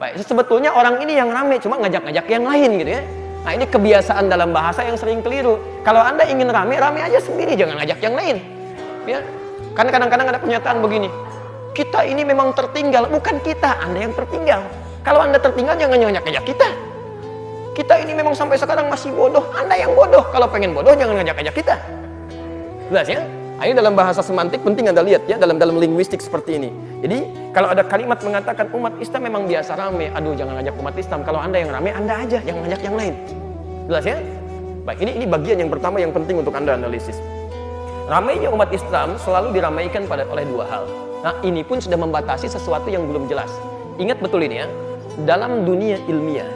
Speaker 2: Baik, sebetulnya orang ini yang ramai, cuma ngajak-ngajak yang lain gitu ya. Nah ini kebiasaan dalam bahasa yang sering keliru. Kalau Anda ingin ramai, ramai aja sendiri, jangan ngajak yang lain. Ya, kan kadang-kadang ada pernyataan begini, kita ini memang tertinggal, bukan kita, Anda yang tertinggal. Kalau Anda tertinggal, jangan ngajak-ngajak kita. Kita ini memang sampai sekarang masih bodoh, Anda yang bodoh. Kalau pengen bodoh, jangan ngajak-ngajak kita. Jelas ya? Ini dalam bahasa semantik penting Anda lihat ya, dalam linguistik seperti ini. Jadi kalau ada kalimat mengatakan umat Islam memang biasa rame, aduh jangan ngajak umat Islam. Kalau Anda yang rame, Anda aja, jangan ngajak yang lain. Jelas ya? Baik, ini bagian yang pertama yang penting untuk Anda analisis. Ramainya umat Islam selalu diramaikan oleh dua hal. Nah, ini pun sudah membatasi sesuatu yang belum jelas. Ingat betul ini ya, dalam dunia ilmiah,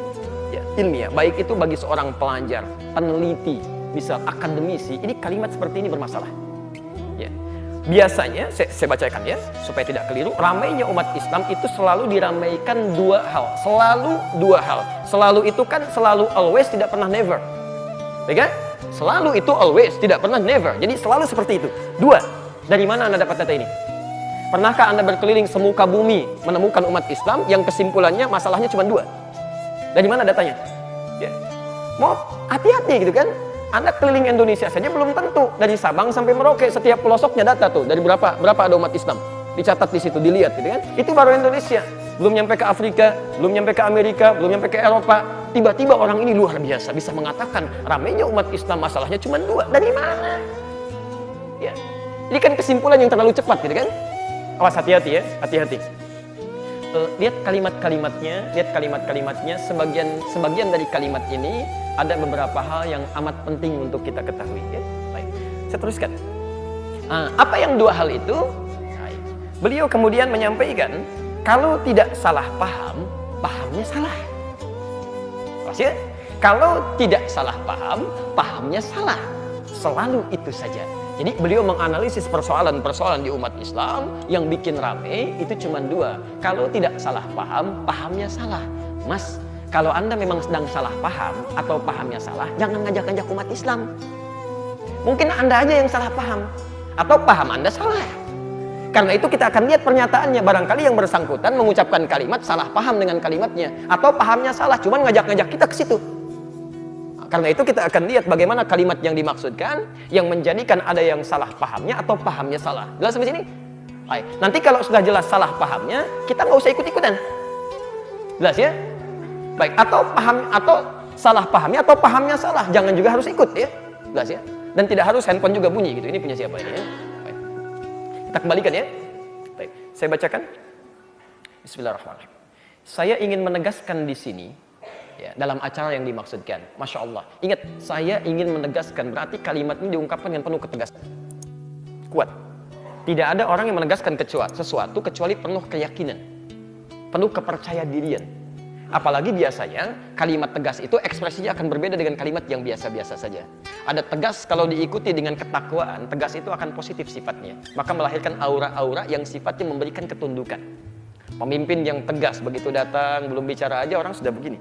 Speaker 2: ya, ilmiah, baik itu bagi seorang pelajar, peneliti, misal akademisi, ini kalimat seperti ini bermasalah. Ya. Biasanya, saya bacakan ya, supaya tidak keliru, ramainya umat Islam itu selalu diramaikan dua hal. Selalu dua hal. Selalu itu kan selalu always, tidak pernah never. Ya kan? Selalu itu always, tidak pernah never. Jadi selalu seperti itu. Dua. Dari mana Anda dapat data ini? Pernahkah Anda berkeliling semuka bumi menemukan umat Islam yang kesimpulannya masalahnya cuma dua? Dari mana datanya? Ya. Mau hati-hati gitu kan? Anda keliling Indonesia saja belum tentu. Dari Sabang sampai Merauke, setiap pelosoknya data tuh. Dari berapa ada umat Islam. Dicatat di situ, dilihat gitu kan. Itu baru Indonesia. Belum nyampe ke Afrika, belum nyampe ke Amerika, belum nyampe ke Eropa. Tiba-tiba orang ini luar biasa bisa mengatakan ramainya umat Islam masalahnya cuma dua. Dari mana? Ya. Ini kan kesimpulan yang terlalu cepat gitu kan. Awas, hati-hati ya, hati-hati. Lihat kalimat-kalimatnya, sebagian dari kalimat ini ada beberapa hal yang amat penting untuk kita ketahui ya. Baik, saya teruskan. Apa yang dua hal itu? Baik. Beliau kemudian menyampaikan, kalau tidak salah paham, pahamnya salah. Pas ya? Kalau tidak salah paham, pahamnya salah. Selalu itu saja. Jadi beliau menganalisis persoalan-persoalan di umat Islam yang bikin rame itu cuma dua. Kalau tidak salah paham, pahamnya salah. Mas, kalau Anda memang sedang salah paham atau pahamnya salah, jangan ngajak-ngajak umat Islam. Mungkin Anda aja yang salah paham atau paham Anda salah. Karena itu kita akan lihat pernyataannya. Barangkali yang bersangkutan mengucapkan kalimat salah paham dengan kalimatnya atau pahamnya salah, cuman ngajak-ngajak kita ke situ. Karena itu kita akan lihat bagaimana kalimat yang dimaksudkan yang menjadikan ada yang salah pahamnya atau pahamnya salah. Jelas sampai sini? Baik. Nanti kalau sudah jelas salah pahamnya, kita nggak usah ikut-ikutan. Jelas ya? Baik. Atau salah pahamnya atau pahamnya salah, jangan juga harus ikut ya. Jelas ya? Dan tidak harus handphone juga bunyi gitu. Ini punya siapa ini ya? Baik. Kita kembalikan ya. Baik. Saya bacakan. Bismillahirrahmanirrahim. Saya ingin menegaskan di sini. Ya, dalam acara yang dimaksudkan, Masya Allah. Ingat, saya ingin menegaskan, berarti kalimat ini diungkapkan dengan penuh ketegasan. Kuat. Tidak ada orang yang menegaskan sesuatu kecuali penuh keyakinan, penuh kepercayaan dirian. Apalagi biasanya kalimat tegas itu ekspresinya akan berbeda dengan kalimat yang biasa-biasa saja. Ada tegas kalau diikuti dengan ketakwaan, tegas itu akan positif sifatnya. Maka melahirkan aura-aura yang sifatnya memberikan ketundukan. Pemimpin yang tegas begitu datang, belum bicara aja orang sudah begini.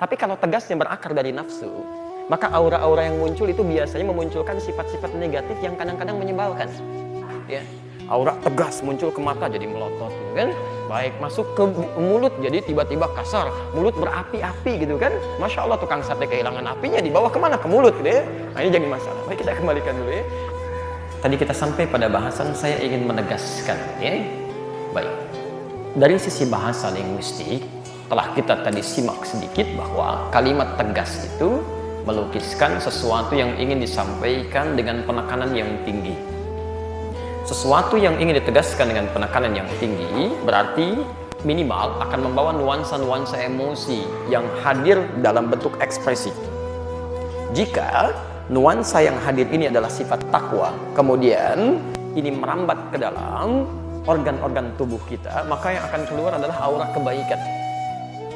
Speaker 2: Tapi kalau tegasnya berakar dari nafsu, maka aura-aura yang muncul itu biasanya memunculkan sifat-sifat negatif yang kadang-kadang menyebalkan. Ya, aura tegas muncul ke mata jadi melotot, gitu kan? Baik, masuk ke mulut jadi tiba-tiba kasar, mulut berapi-api gitu kan? Masya Allah, tukang sate kehilangan apinya, dibawa kemana? Ke mulut gitu ya. Nah ini jadi masalah. Baik, kita kembalikan dulu ya. Tadi kita sampai pada bahasan saya ingin menegaskan ya. Baik, dari sisi bahasa linguistik, telah kita tadi simak sedikit bahwa kalimat tegas itu melukiskan sesuatu yang ingin disampaikan dengan penekanan yang tinggi. Sesuatu yang ingin ditegaskan dengan penekanan yang tinggi berarti minimal akan membawa nuansa-nuansa emosi yang hadir dalam bentuk ekspresi. Jika nuansa yang hadir ini adalah sifat takwa, kemudian ini merambat ke dalam organ-organ tubuh kita, maka yang akan keluar adalah aura kebaikan.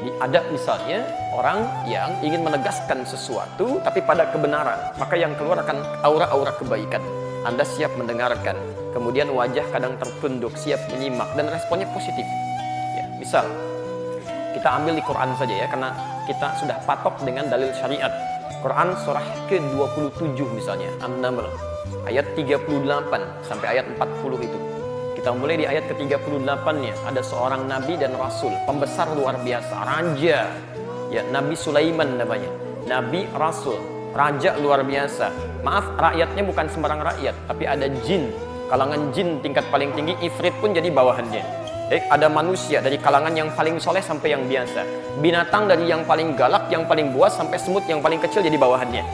Speaker 2: Ada misalnya orang yang ingin menegaskan sesuatu tapi pada kebenaran, maka yang keluar akan aura-aura kebaikan. Anda siap mendengarkan, kemudian wajah kadang tertunduk, siap menyimak dan responnya positif. Ya, misal kita ambil di Quran saja ya, karena kita sudah patok dengan dalil syariat. Quran surah ke-27 misalnya, An-Naml, ayat 38 sampai ayat 40 itu. Kita mulai di ayat ke-38-nya. Ada seorang nabi dan rasul, pembesar luar biasa, raja. Ya, Nabi Sulaiman namanya. Nabi, rasul, raja luar biasa. Maaf, rakyatnya bukan sembarang rakyat, tapi ada jin. Kalangan jin tingkat paling tinggi, ifrit pun jadi bawahannya. Ada manusia dari kalangan yang paling soleh sampai yang biasa. Binatang dari yang paling galak, yang paling buas, sampai semut yang paling kecil jadi bawahannya.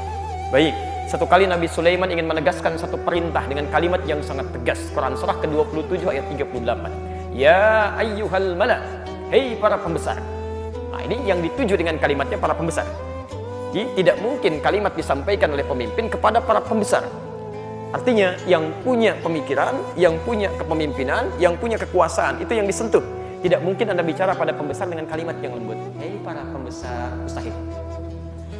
Speaker 2: Baik, satu kali Nabi Sulaiman ingin menegaskan satu perintah dengan kalimat yang sangat tegas. Quran surah ke-27 ayat 38. Ya ayyuhal mala, hei para pembesar. Nah, ini yang dituju dengan kalimatnya para pembesar. Jadi tidak mungkin kalimat disampaikan oleh pemimpin kepada para pembesar. Artinya yang punya pemikiran, yang punya kepemimpinan, yang punya kekuasaan, itu yang disentuh. Tidak mungkin Anda bicara pada pembesar dengan kalimat yang lembut. Hei para pembesar, mustahil.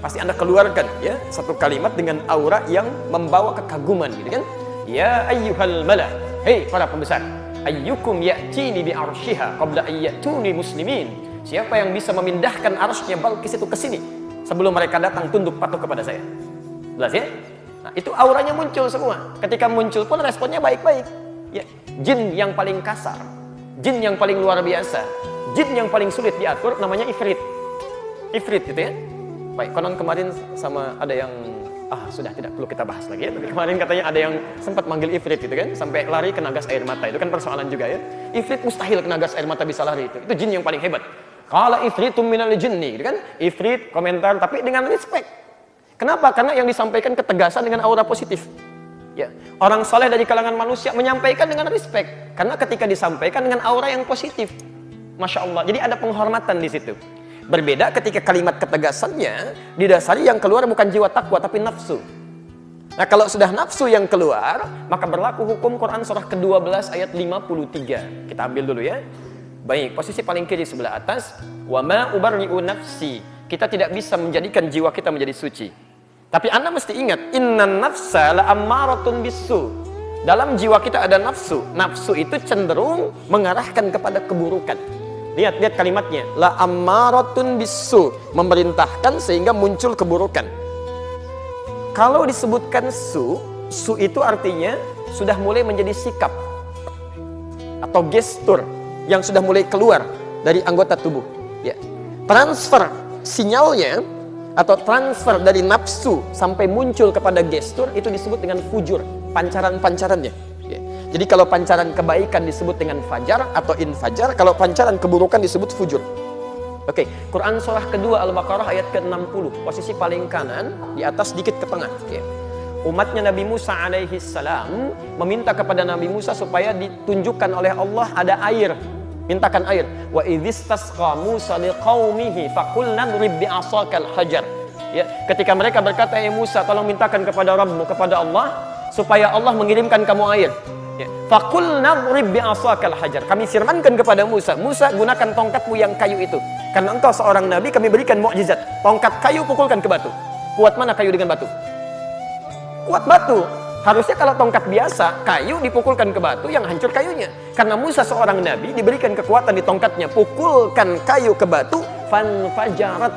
Speaker 2: Pasti Anda keluarkan ya satu kalimat dengan aura yang membawa kekaguman, gitu kan? Ya ayyuhal mala, hei para pembesar, ayyukum ya'tini bi arsyiha qabla ayyatuni muslimin. Siapa yang bisa memindahkan arsy-nya Balqis itu ke sini sebelum mereka datang tunduk patuh kepada saya? Jelas ya? Nah, itu auranya muncul semua. Ketika muncul pun responnya baik-baik. Ya, jin yang paling kasar, jin yang paling luar biasa, jin yang paling sulit diatur namanya ifrit. Ifrit gitu ya. Baik, konon kemarin sama ada yang sudah tidak perlu kita bahas lagi ya. Tapi kemarin katanya ada yang sempat manggil ifrit gitu kan, sampai lari kena gas air mata. Itu kan persoalan juga ya. Ifrit mustahil kena gas air mata bisa lari itu. Itu jin yang paling hebat. Qala ifritum minal jinni, gitu kan? Ifrit komentar tapi dengan respect. Kenapa? Karena yang disampaikan ketegasan dengan aura positif. Ya, orang soleh dari kalangan manusia menyampaikan dengan respect. Karena ketika disampaikan dengan aura yang positif, masya Allah. Jadi ada penghormatan di situ. Berbeda ketika kalimat ketegasannya didasari yang keluar bukan jiwa takwa tapi nafsu. Nah, kalau sudah nafsu yang keluar, maka berlaku hukum Quran surah ke-12 ayat 53. Kita ambil dulu ya. Baik, posisi paling kiri sebelah atas. Wa ma ubarri'u nafsi. Kita tidak bisa menjadikan jiwa kita menjadi suci. Tapi Anda mesti ingat, innan nafsa la ammaratun bisu. Dalam jiwa kita ada nafsu. Nafsu itu cenderung mengarahkan kepada keburukan. Lihat kalimatnya, la ammaratun bisu, memerintahkan sehingga muncul keburukan. Kalau disebutkan su itu artinya sudah mulai menjadi sikap atau gestur yang sudah mulai keluar dari anggota tubuh. Ya. Transfer sinyalnya atau transfer dari nafsu sampai muncul kepada gestur itu disebut dengan fujur, pancaran-pancarannya. Ya. Jadi kalau pancaran kebaikan disebut dengan fajar atau infajar, kalau pancaran keburukan disebut fujur. Oke, Quran surah kedua Al-Baqarah ayat ke-60, posisi paling kanan, di atas sedikit ke tengah. Ya. Umatnya Nabi Musa alaihi salam meminta kepada Nabi Musa supaya ditunjukkan oleh Allah ada air. Mintakan air. Wa idzistasqa Musa liqaumihi faqulna drib bi'asakal hajar. Ya, ketika mereka berkata, "Ya Musa, tolong mintakan kepada Rabbmu, kepada Allah supaya Allah mengirimkan kamu air." Ya. Faqulna drib bi'asakal hajar. Kami firmankan kepada Musa, "Musa, gunakan tongkatmu yang kayu itu. Karena engkau seorang nabi, kami berikan mukjizat. Tongkat kayu pukulkan ke batu." Kuat mana kayu dengan batu? Kuat batu. Harusnya kalau tongkat biasa, kayu dipukulkan ke batu yang hancur kayunya. Karena Musa seorang nabi diberikan kekuatan di tongkatnya. Pukulkan kayu ke batu, fanfajarat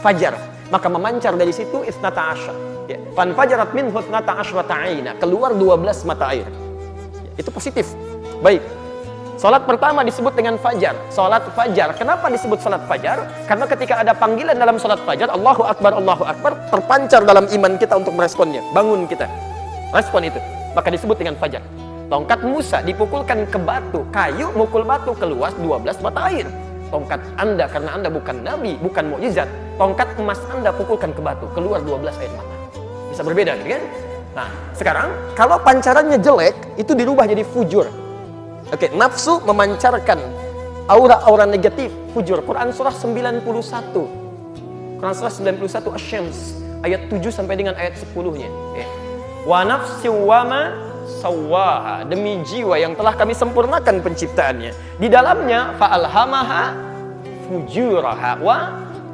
Speaker 2: fajar. Maka memancar dari situ isnata asyar. Ya. Fanfajarat minhu isnata asyrata aina. Keluar 12 mata air. Ya, itu positif. Baik. Salat pertama disebut dengan fajar. Salat fajar. Kenapa disebut salat fajar? Karena ketika ada panggilan dalam salat fajar, Allahu Akbar, terpancar dalam iman kita untuk meresponnya. Bangun kita. Respon itu, maka disebut dengan fajar. Tongkat Musa dipukulkan ke batu, kayu mukul batu, keluar 12 mata air. Tongkat Anda, karena Anda bukan nabi, bukan mukjizat, tongkat emas Anda pukulkan ke batu, keluar 12 air mata. Bisa berbeda gitu kan? Nah, sekarang kalau pancarannya jelek, itu dirubah jadi fujur. Oke, nafsu memancarkan aura-aura negatif, fujur. Quran surah 91. Quran surah 91 Asy-Syams ayat 7 sampai dengan ayat 10-nya. Ya. Wa nafsi wa ma sawwaha, demi jiwa yang telah kami sempurnakan penciptaannya. Di dalamnya fa'alhamaha fujuraha wa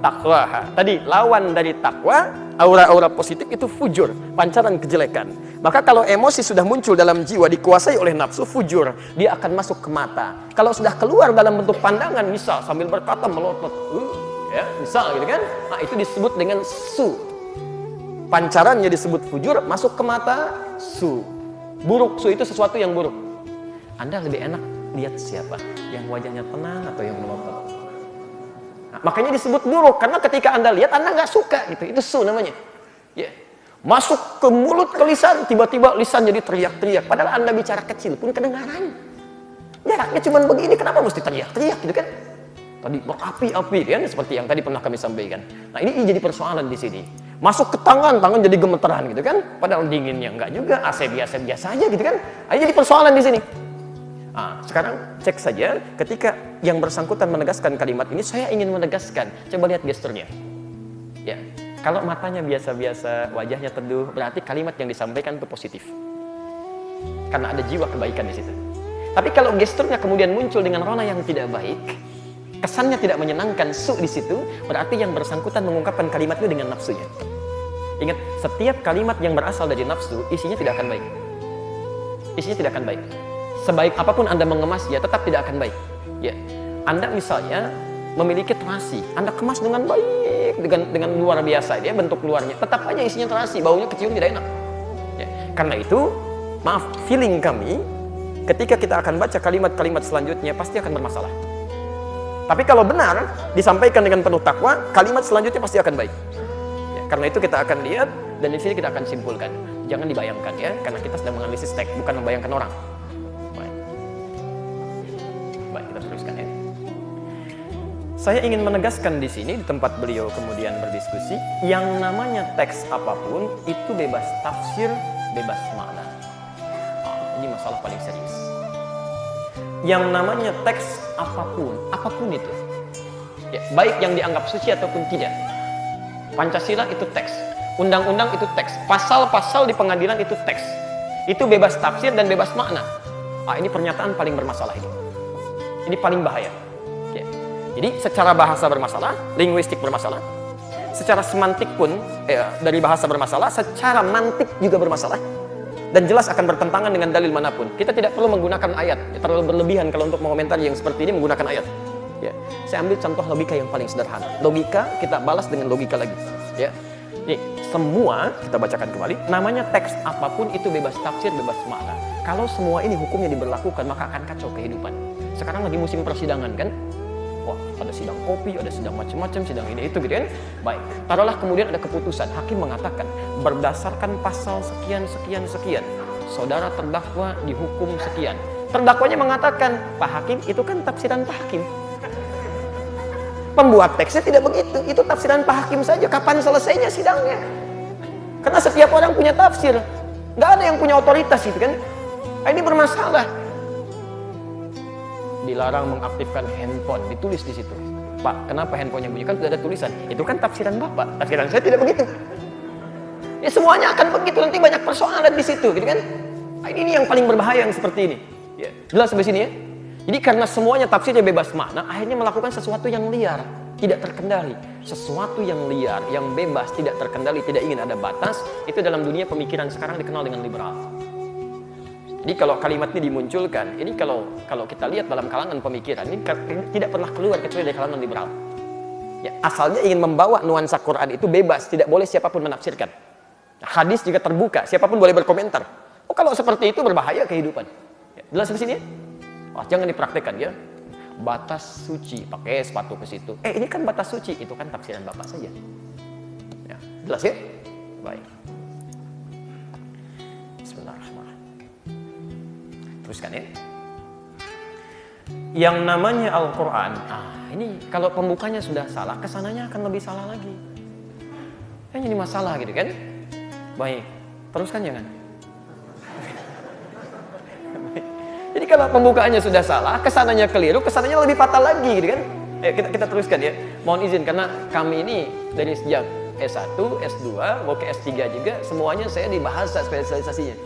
Speaker 2: taqwaha. Tadi lawan dari takwa, aura-aura positif itu fujur, pancaran kejelekan. Maka kalau emosi sudah muncul dalam jiwa dikuasai oleh nafsu fujur, dia akan masuk ke mata. Kalau sudah keluar dalam bentuk pandangan, misal sambil berkata melotot, ya, misal gitu kan. Nah, itu disebut dengan su. Pancarannya disebut fujur, masuk ke mata, su. Buruk, su itu sesuatu yang buruk. Anda lebih enak lihat siapa? Yang wajahnya tenang atau yang melotot? Nah, makanya disebut buruk, karena ketika Anda lihat, Anda nggak suka gitu. Itu su namanya. Ya. Masuk ke mulut, ke lisan, tiba-tiba lisan jadi teriak-teriak. Padahal Anda bicara kecil pun kedengaran. Jaraknya cuma begini, kenapa mesti teriak-teriak gitu kan? Tadi berapi-api kan, seperti yang tadi pernah kami sampaikan. Nah, ini jadi persoalan di sini. Masuk ke tangan, tangan jadi gemeteran gitu kan? Padahal dinginnya enggak juga, AC biasa-biasa aja gitu kan? Nah, ini jadi persoalan di sini. Nah, sekarang cek saja, ketika yang bersangkutan menegaskan kalimat ini, saya ingin menegaskan. Coba lihat gesturnya. Ya, kalau matanya biasa-biasa, wajahnya teduh, berarti kalimat yang disampaikan itu positif. Karena ada jiwa kebaikan di situ. Tapi kalau gesturnya kemudian muncul dengan rona yang tidak baik, kesannya tidak menyenangkan, su di situ, berarti yang bersangkutan mengungkapkan kalimat itu dengan nafsunya. Ingat, setiap kalimat yang berasal dari nafsu, isinya tidak akan baik. Isinya tidak akan baik. Sebaik apapun Anda mengemasnya, tetap tidak akan baik. Ya, Anda misalnya memiliki terasi, Anda kemas dengan baik, dengan luar biasa, dia bentuk luarnya, tetap aja isinya terasi, baunya kecium tidak enak. Ya, karena itu, maaf, feeling kami, ketika kita akan baca kalimat-kalimat selanjutnya, pasti akan bermasalah. Tapi kalau benar disampaikan dengan penuh takwa, kalimat selanjutnya pasti akan baik. Ya, karena itu kita akan lihat dan di sini kita akan simpulkan. Jangan dibayangkan ya, karena kita sedang menganalisis teks, bukan membayangkan orang. Baik, kita teruskan ya. Saya ingin menegaskan di sini di tempat beliau kemudian berdiskusi, yang namanya teks apapun itu bebas tafsir, bebas makna. Ini masalah paling serius. Yang namanya teks apapun itu, ya, baik yang dianggap suci ataupun tidak. Pancasila itu teks, undang-undang itu teks, pasal-pasal di pengadilan itu teks. Itu bebas tafsir dan bebas makna. Ini pernyataan paling bermasalah ini. Ini paling bahaya. Ya. Jadi secara bahasa bermasalah, linguistik bermasalah, secara semantik pun dari bahasa bermasalah, secara mantik juga bermasalah. Dan jelas akan bertentangan dengan dalil manapun. Kita tidak perlu menggunakan ayat. Ya, terlalu berlebihan kalau untuk mengomentari yang seperti ini menggunakan ayat. Ya, saya ambil contoh logika yang paling sederhana. Logika kita balas dengan logika lagi. Ya, nih semua kita bacakan kembali. Namanya teks apapun itu bebas tafsir, bebas makna. Kalau semua ini hukumnya diberlakukan, maka akan kacau kehidupan. Sekarang lagi musim persidangan kan? Wah, ada sidang kopi, ada sidang macam-macam, sidang ini itu gitu kan. Baik, taruhlah kemudian ada keputusan, hakim mengatakan berdasarkan pasal sekian, saudara terdakwa dihukum sekian. Terdakwanya mengatakan, Pak Hakim, itu kan tafsiran Pak Hakim. Pembuat teksnya tidak begitu, itu tafsiran Pak Hakim saja. Kapan selesainya sidangnya? Karena setiap orang punya tafsir, nggak ada yang punya otoritas gitu kan. Ini bermasalah. Dilarang mengaktifkan handphone, ditulis di situ. Pak, kenapa handphonenya bunyi? Kan sudah ada tulisan. Itu kan tafsiran Bapak. Tafsiran saya tidak begitu. Ya semuanya akan begitu, nanti banyak persoalan di situ, gitu kan? Ini yang paling berbahaya yang seperti ini. Ya, jelas sampai sini ya. Jadi karena semuanya tafsirnya bebas makna, akhirnya melakukan sesuatu yang liar, tidak terkendali. Sesuatu yang liar, yang bebas, tidak terkendali, tidak ingin ada batas, itu dalam dunia pemikiran sekarang dikenal dengan liberal. Jadi kalau kalimat ini dimunculkan, ini kalau kita lihat dalam kalangan pemikiran, ini tidak pernah keluar kecuali dari kalangan liberal. Ya, asalnya ingin membawa nuansa Quran itu bebas, tidak boleh siapapun menafsirkan. Hadis juga terbuka, siapapun boleh berkomentar. Oh, kalau seperti itu berbahaya kehidupan. Ya, jelas di sini ya? Jangan dipraktekkan ya. Batas suci, pakai sepatu ke situ. Ini kan batas suci, itu kan tafsiran Bapak saja. Ya, jelas ya? Baik. Bismillahirrahmanirrahim. Teruskan ya. Yang namanya Al-Quran, ini kalau pembukanya sudah salah, kesananya akan lebih salah lagi. Ini masalah gitu kan? Baik, teruskan jangan. Jadi kalau pembukaannya sudah salah, kesananya keliru, kesananya lebih fatal lagi gitu kan? Kita teruskan ya. Mohon izin karena kami ini dari sejak S1, S2, mau ke S3 juga, semuanya saya di bahasa spesialisasinya.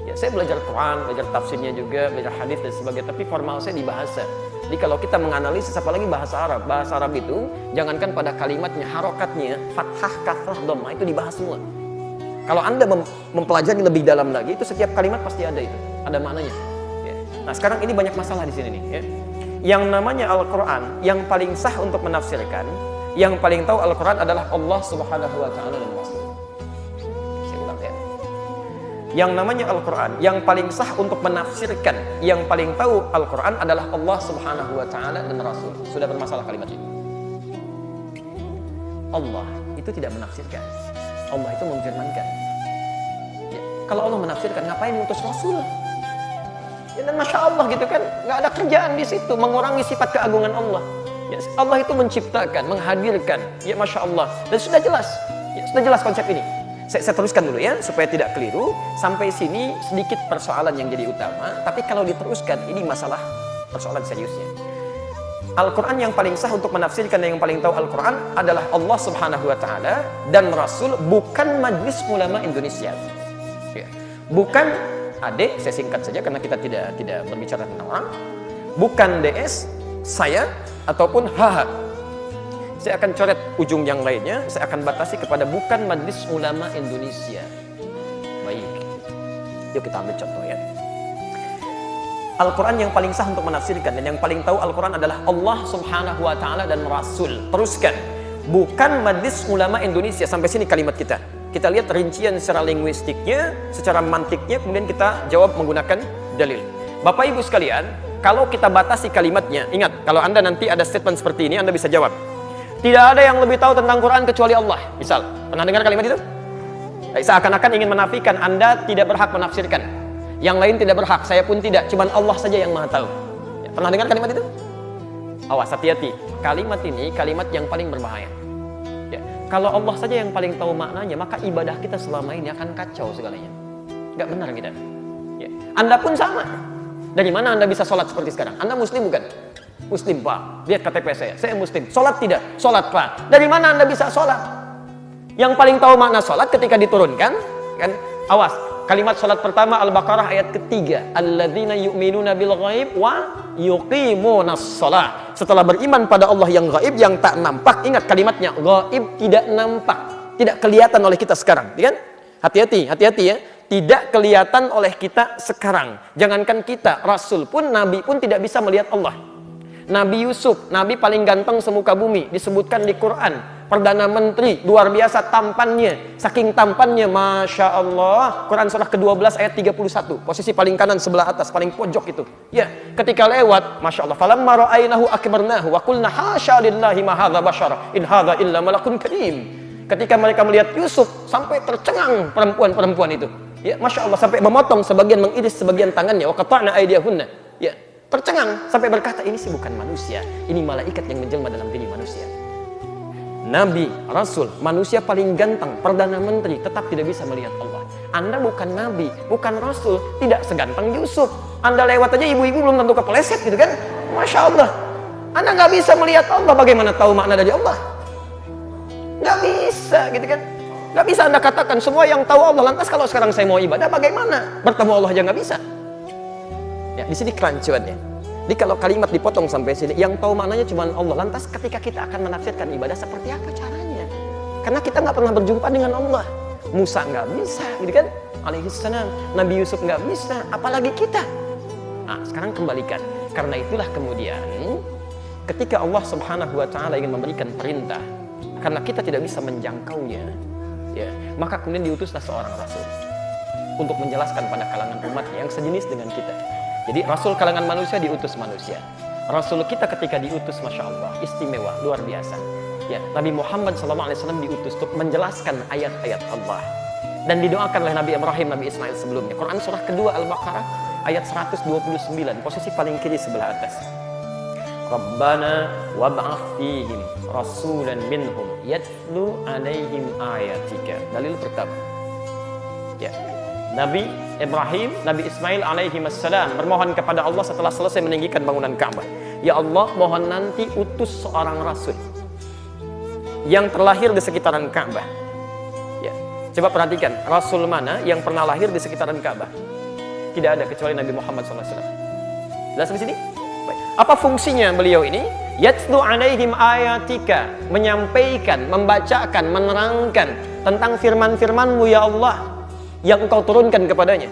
Speaker 2: Ya, saya belajar Quran, belajar tafsirnya juga, belajar hadis dan sebagainya, tapi formal saya di bahasa. Jadi kalau kita menganalisis apalagi bahasa Arab itu jangankan pada kalimatnya, harokatnya, fathah, kasrah, dhammah itu dibahas semua. Kalau Anda mempelajari lebih dalam lagi, itu setiap kalimat pasti ada itu, ada maknanya. Ya. Nah sekarang ini banyak masalah di sini nih. Ya. Yang namanya Al-Quran, yang paling sah untuk menafsirkan, yang paling tahu Al-Quran adalah Allah Subhanahu Wa Taala dan Rasul. yang namanya Al-Quran, yang paling sah untuk menafsirkan, yang paling tahu Al-Quran adalah Allah Subhanahu wa Ta'ala dan Rasul. Sudah bermasalah kalimat ini. Allah itu tidak menafsirkan, Allah itu memfirmankan. Ya, kalau Allah menafsirkan, ngapain mengutus Rasul? Ya, dan Masya Allah gitu kan, nggak ada kerjaan di situ mengurangi sifat keagungan Allah. Ya, Allah itu menciptakan, menghadirkan. Ya Masya Allah, dan sudah jelas, ya, sudah jelas konsep ini. Saya teruskan dulu ya, supaya tidak keliru. Sampai sini sedikit persoalan yang jadi utama, tapi kalau diteruskan, ini masalah persoalan seriusnya. Al-Quran yang paling sah untuk menafsirkan dan yang paling tahu Al-Quran adalah Allah Subhanahu wa Ta'ala dan Rasul, bukan Majelis Ulama Indonesia. Ya. Bukan adik, saya singkat saja karena kita tidak berbicara tentang orang. Bukan DS, saya, ataupun HH. Saya akan coret ujung yang lainnya, saya akan batasi kepada bukan Majelis Ulama Indonesia. Baik, yuk kita ambil contoh ya. Al-Quran yang paling sah untuk menafsirkan dan yang paling tahu Al-Quran adalah Allah Subhanahu wa Ta'ala dan Rasul. Teruskan, bukan Majelis Ulama Indonesia. Sampai sini kalimat kita. Kita lihat rincian secara linguistiknya, secara mantiknya, kemudian kita jawab menggunakan dalil. Bapak Ibu sekalian, kalau kita batasi kalimatnya, ingat, kalau Anda nanti ada statement seperti ini, Anda bisa jawab, tidak ada yang lebih tahu tentang Quran kecuali Allah. Misal, pernah dengar kalimat itu? Seakan-akan ingin menafikan Anda tidak berhak menafsirkan. Yang lain tidak berhak, saya pun tidak. Cuman Allah saja yang maha tahu. Ya, pernah dengar kalimat itu? Awas, hati-hati. Kalimat ini kalimat yang paling berbahaya. Ya, kalau Allah saja yang paling tahu maknanya, maka ibadah kita selama ini akan kacau segalanya. Nggak benar kita. Ya. Anda pun sama. Dari mana Anda bisa sholat seperti sekarang? Anda muslim bukan? Muslim Pak, lihat KTP saya muslim. Sholat tidak? Sholat Pak. Dari mana Anda bisa sholat? Yang paling tahu makna sholat ketika diturunkan, kan? Awas, kalimat sholat pertama Al-Baqarah ayat ketiga, alladzina yu'minuna bil ghaib wa yuqimunas shalah. Setelah beriman pada Allah yang gaib, yang tak nampak, ingat kalimatnya, gaib, tidak nampak, tidak kelihatan oleh kita sekarang, kan? Hati-hati ya. Tidak kelihatan oleh kita sekarang. Jangankan kita, Rasul pun, Nabi pun tidak bisa melihat Allah. Nabi Yusuf, Nabi paling ganteng semuka bumi, disebutkan di Quran. Perdana Menteri, luar biasa tampannya. Saking tampannya, Masya Allah. Quran surah ke-12 ayat 31. Posisi paling kanan sebelah atas, paling pojok itu. Ya, ketika lewat, Masya Allah. Falamma ra'aynahu akbarnahu wa qulna hasya lillahi ma hadza bashara in hadza illa malakun karim. Ketika mereka melihat Yusuf, sampai tercengang perempuan-perempuan itu. Ya, Masya Allah, sampai memotong sebagian, mengiris sebagian tangannya. Wa qata'na aydiyahunna. Ya, tercengang sampai berkata, ini sih bukan manusia, ini malaikat yang menjelma dalam diri manusia. Nabi, Rasul, manusia paling ganteng, Perdana Menteri, tetap tidak bisa melihat Allah. Anda bukan Nabi, bukan Rasul, tidak seganteng Yusuf. Anda lewat aja ibu-ibu belum tentu kepleset gitu kan. Masya Allah, Anda nggak bisa melihat Allah, bagaimana tahu makna dari Allah? Nggak bisa gitu kan. Nggak bisa Anda katakan semua yang tahu Allah, lantas kalau sekarang saya mau ibadah bagaimana? Bertemu Allah aja nggak bisa. Ya, di sini kerancuannya. Jadi kalau kalimat dipotong sampai sini, yang tahu maknanya cuma Allah. Lantas ketika kita akan menafsirkan ibadah, seperti apa caranya? Karena kita nggak pernah berjumpa dengan Allah. Musa nggak bisa, gitu kan? Alaihissalam. Nabi Yusuf nggak bisa, apalagi kita. Nah, sekarang kembalikan. Karena itulah kemudian, ketika Allah Subhanahu Wa Taala ingin memberikan perintah, karena kita tidak bisa menjangkaunya, ya, maka kemudian diutuslah seorang Rasul untuk menjelaskan pada kalangan umatnya yang sejenis dengan kita. Jadi Rasul kalangan manusia diutus manusia. Rasul kita ketika diutus, Masya Allah, istimewa, luar biasa. Ya, Nabi Muhammad SAW diutus untuk menjelaskan ayat-ayat Allah. Dan didoakan oleh Nabi Ibrahim, Nabi Ismail sebelumnya. Quran surah kedua Al-Baqarah ayat 129, posisi paling kiri sebelah atas. Rabbana wab'ath fihim rasulan minhum yatlu alaihim ayatika. Dalil pertama. Ya. Nabi Ibrahim, Nabi Ismail alaihi wassalam bermohon kepada Allah setelah selesai meninggikan bangunan Ka'bah. Ya Allah, mohon nanti utus seorang rasul yang terlahir di sekitaran Ka'bah. Ya. Coba perhatikan, rasul mana yang pernah lahir di sekitaran Ka'bah? Tidak ada kecuali Nabi Muhammad SAW. Jelas di sini? Baik. Apa fungsinya beliau ini? Yatlu alaihim ayatika, menyampaikan, membacakan, menerangkan tentang firman-firman-Mu ya Allah yang Engkau turunkan kepadanya.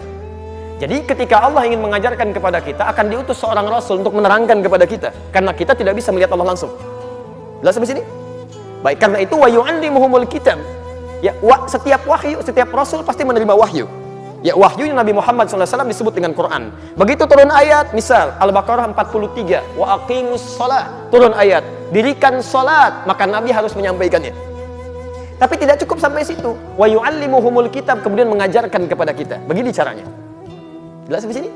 Speaker 2: Jadi ketika Allah ingin mengajarkan kepada kita, akan diutus seorang Rasul untuk menerangkan kepada kita, karena kita tidak bisa melihat Allah langsung. Jelas sampai sini? Baik, karena itu wa yu'allimuhumul kitab. Ya, setiap wahyu, setiap Rasul pasti menerima wahyu. Ya, wahyu Nabi Muhammad SAW disebut dengan Quran. Begitu turun ayat, misal Al-Baqarah 43, wa aqimus shalah, turun ayat, dirikan salat, maka Nabi harus menyampaikannya. Tapi tidak cukup sampai situ. Wa yu'allimuhumul kitab, kemudian mengajarkan kepada kita. Begini caranya. Jelas sampai sini?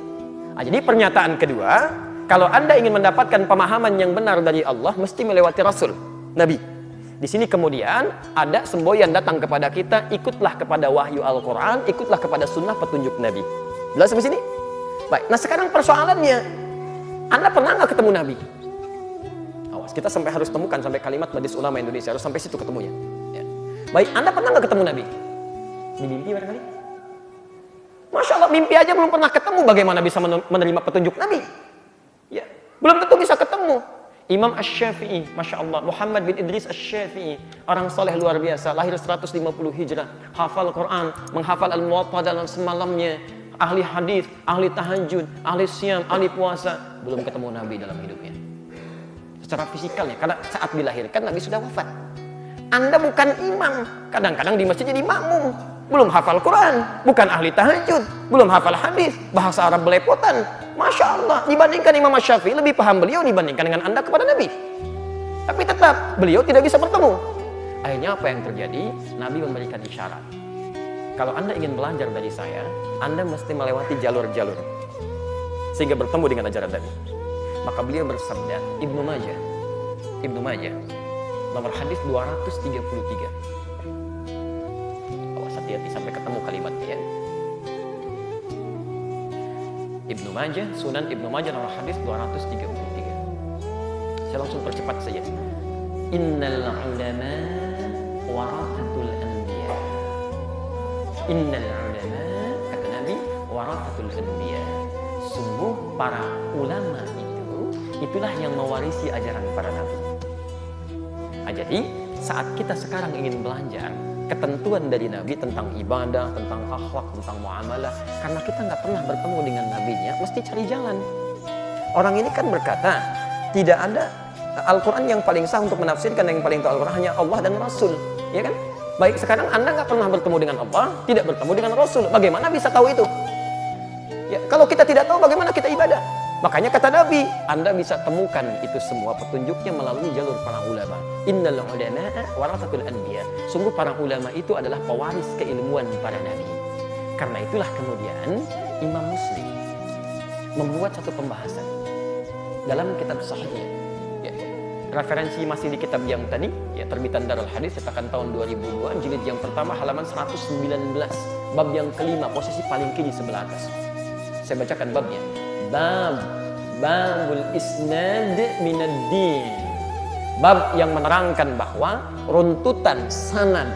Speaker 2: Nah, jadi pernyataan kedua, kalau Anda ingin mendapatkan pemahaman yang benar dari Allah, mesti melewati Rasul, Nabi. Di sini kemudian ada semboyan datang kepada kita, ikutlah kepada wahyu Al-Quran, ikutlah kepada sunnah petunjuk Nabi. Jelas sampai sini? Baik, nah sekarang persoalannya, Anda pernah nggak ketemu Nabi? Awas, kita sampai harus temukan sampai kalimat Majelis Ulama Indonesia, harus sampai situ ketemunya. Ya. Baik, Anda pernah nggak ketemu Nabi? Di mimpi barangkali? Masya Allah, mimpi aja belum pernah ketemu, bagaimana bisa menerima petunjuk Nabi? Ya, belum tentu bisa ketemu. Imam Asy-Syafi'i, Masya Allah, Muhammad bin Idris Asy-Syafi'i, orang soleh luar biasa, lahir 150 Hijrah, hafal Quran, menghafal Al-Muwatta dalam semalamnya, ahli hadis, ahli tahajud, ahli siyam, ahli puasa, belum ketemu Nabi dalam hidupnya. Secara fisikalnya, karena saat dilahirkan Nabi sudah wafat. Anda bukan imam, kadang-kadang di masjid jadi makmum, belum hafal Quran, bukan ahli tahajud, belum hafal hadis, bahasa Arab belepotan. Masya Allah, dibandingkan Imam Syafi'i lebih paham beliau dibandingkan dengan Anda kepada Nabi. Tapi tetap beliau tidak bisa bertemu. Akhirnya apa yang terjadi? Nabi memberikan isyarat. Kalau Anda ingin belajar dari saya, Anda mesti melewati jalur-jalur sehingga bertemu dengan ajaran Nabi. Maka beliau bersabda, Ibnu Majah, nomor hadis 233. Awas hati-hati sampai ketemu kalimatnya ya. Ibnu Majah, Sunan Ibnu Majah nomor hadis 233. Saya langsung percepat saja. Innal ulama warathatul anbiya. Innal ulama, kata Nabi, warathatul anbiya. Sungguh para ulama itulah yang mewarisi ajaran para nabi. Nah, jadi saat kita sekarang ingin belajar ketentuan dari Nabi tentang ibadah, tentang akhlak, tentang muamalah, karena kita nggak pernah bertemu dengan Nabinya, mesti cari jalan. Orang ini kan berkata, tidak ada Al-Quran yang paling sah untuk menafsirkan, yang paling tahu Al-Quran hanya Allah dan Rasul, ya kan? Baik, sekarang Anda nggak pernah bertemu dengan Allah, tidak bertemu dengan Rasul, bagaimana bisa tahu itu? Ya, kalau kita tidak tahu, bagaimana kita ibadah? Makanya kata Nabi, Anda bisa temukan itu semua petunjuknya melalui jalur para ulama. Innal ulama'a warathatul anbiya. Sungguh para ulama itu adalah pewaris keilmuan para nabi. Karena itulah kemudian Imam Muslim membuat satu pembahasan dalam kitab sahihnya. Ya, referensi masih di kitab yang tadi, ya, terbitan Darul Hadis cetakan tahun 2002, jilid yang pertama halaman 119, bab yang kelima, posisi paling kiri sebelah atas. Saya bacakan babnya. Babul isnad minad din. Bab yang menerangkan bahwa runtutan sanad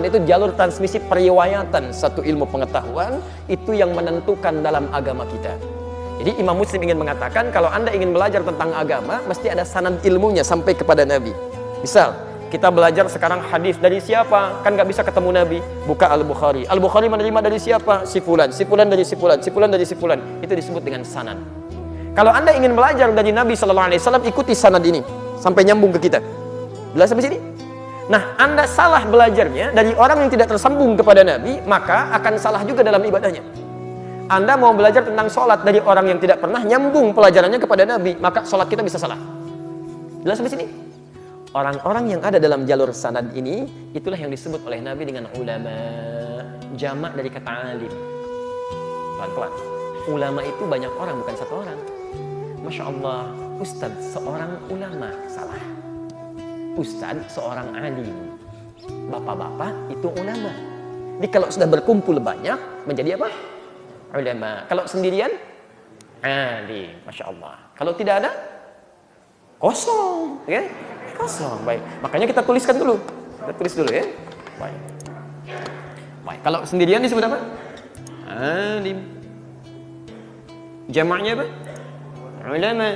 Speaker 2: itu jalur transmisi periwayatan satu ilmu pengetahuan, itu yang menentukan dalam agama kita. Jadi Imam Muslim ingin mengatakan, kalau Anda ingin belajar tentang agama, mesti ada sanad ilmunya sampai kepada Nabi. Misal kita belajar sekarang hadis dari siapa? Kan nggak bisa ketemu Nabi. Buka Al-Bukhari. Al-Bukhari menerima dari siapa? Si fulan. Si fulan dari si fulan. Si fulan dari si fulan. Itu disebut dengan sanad. Kalau Anda ingin belajar dari Nabi SAW, ikuti sanad ini sampai nyambung ke kita. Jelas sampai sini? Nah, Anda salah belajarnya dari orang yang tidak tersambung kepada Nabi, maka akan salah juga dalam ibadahnya. Anda mau belajar tentang sholat dari orang yang tidak pernah nyambung pelajarannya kepada Nabi, maka sholat kita bisa salah. Jelas sampai sini? Orang-orang yang ada dalam jalur sanad ini, itulah yang disebut oleh Nabi dengan ulama. Jamak dari kata alim. Pelan-pelan. Ulama itu banyak orang, bukan satu orang. Masya Allah, ustadz seorang ulama, salah. Ustadz seorang alim. Bapak-bapak itu ulama. Jadi kalau sudah berkumpul banyak, menjadi apa? Ulama. Kalau sendirian, alim. Masya Allah. Kalau tidak ada, kosong. Ya? Kosong. Baik. Makanya kita tuliskan dulu. Kita tulis dulu ya. Baik. Baik. Kalau sendirian disebut apa? Alim. Jamaknya apa? Ulama.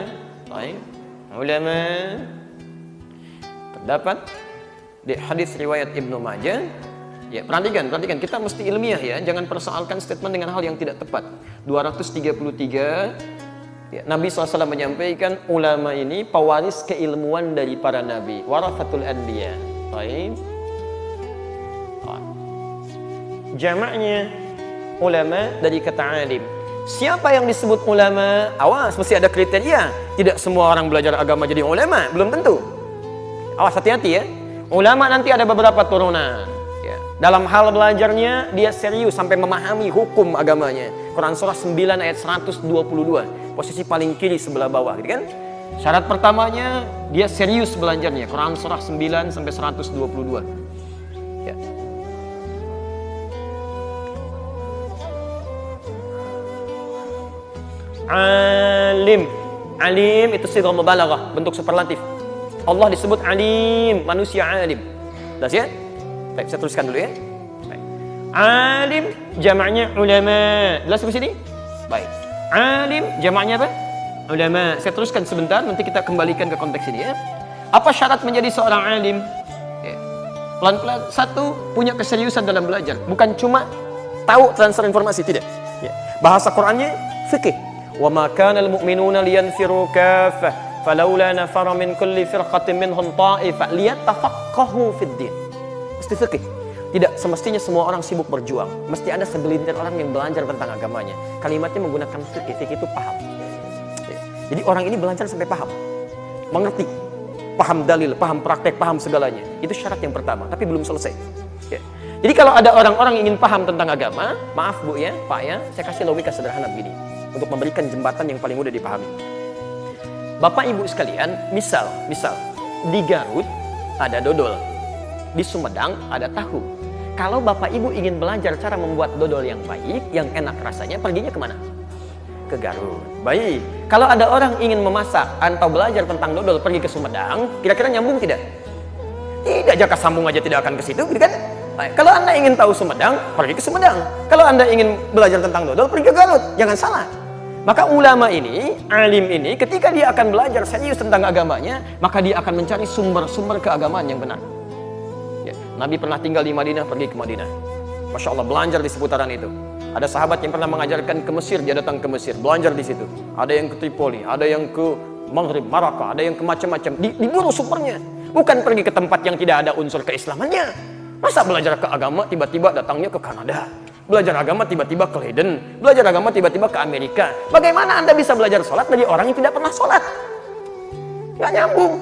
Speaker 2: Baik. Ulama. Terdapat di hadis riwayat Ibnu Majah. Ya, perhatikan, kita mesti ilmiah ya, jangan persoalkan statement dengan hal yang tidak tepat. 233, ya, Nabi SAW menyampaikan ulama ini pewaris keilmuan dari para nabi, warathatul anbiya. Baik. Jamaknya ulama dari kata alim. Siapa yang disebut ulama? Awas, mesti ada kriteria. Tidak semua orang belajar agama jadi ulama, belum tentu. Awas, hati-hati ya. Ulama nanti ada beberapa turunan. Ya. Dalam hal belajarnya, dia serius sampai memahami hukum agamanya. Quran surah 9 ayat 122. Posisi paling kiri sebelah bawah, gitu kan? Syarat pertamanya, dia serius belajarnya. Quran surah 9 sampai 122. Ya. Alim. Alim itu sighah mubalaghah, bentuk superlatif. Allah disebut alim, manusia alim. Jelas ya? Baik, saya tuliskan dulu ya. Baik. Alim jamaknya ulama. Jelas di sini? Baik. Alim jamaknya apa? Ulama. Saya teruskan sebentar, nanti kita kembalikan ke konteks ini ya. Apa syarat menjadi seorang alim? Ya. Pelan-pelan. Satu, punya keseriusan dalam belajar. Bukan cuma tahu transfer informasi, tidak. Ya. Bahasa Qur'annya fikih. وَمَا كَانَ الْمُؤْمِنُونَ لِيَنْفِرُوا كَافَّةً فَلَوْلَا نَفَرَ مِنْ كُلِّ فِرْقَةٍ مِنْهُمْ طَائِفَةٌ لِيَتَفَقَّهُوا فِي الدِّينِ. Mesti fikih. Tidak semestinya semua orang sibuk berjuang. Mesti ada segelintir orang yang belajar tentang agamanya. Kalimatnya menggunakan fikih. Fikih itu paham. Ya. Jadi orang ini belajar sampai paham. Mengerti. Paham dalil, paham praktek, paham segalanya. Itu syarat yang pertama, tapi belum selesai. Ya. Jadi kalau ada orang-orang yang ingin paham tentang agama, maaf Bu ya, Pak ya, saya kasih logika sederhana begini. Untuk memberikan jembatan yang paling mudah dipahami. Bapak Ibu sekalian, misal di Garut ada dodol, di Sumedang ada tahu. Kalau Bapak Ibu ingin belajar cara membuat dodol yang baik, yang enak rasanya, perginya kemana? Ke Garut. Baik. Kalau ada orang ingin memasak atau belajar tentang dodol, pergi ke Sumedang, kira-kira nyambung tidak? Tidak, jaka sambung aja tidak akan ke situ, gitu kan? Baik. Kalau Anda ingin tahu Sumedang, pergi ke Sumedang. Kalau Anda ingin belajar tentang dodol, pergi ke Garut. Jangan salah. Maka ulama ini, alim ini, ketika dia akan belajar serius tentang agamanya, maka dia akan mencari sumber-sumber keagamaan yang benar. Ya. Nabi pernah tinggal di Madinah, pergi ke Madinah. Masya Allah, belajar di seputaran itu. Ada sahabat yang pernah mengajarkan ke Mesir, dia datang ke Mesir, belajar di situ. Ada yang ke Tripoli, ada yang ke Maghrib, Maraka, ada yang ke macam-macam. Diburu sumbernya. Bukan pergi ke tempat yang tidak ada unsur keislamannya. Masa belajar ke agama, tiba-tiba datangnya ke Kanada. Belajar agama tiba-tiba ke Leiden, belajar agama tiba-tiba ke Amerika. Bagaimana Anda bisa belajar sholat dari orang yang tidak pernah sholat? Nggak nyambung.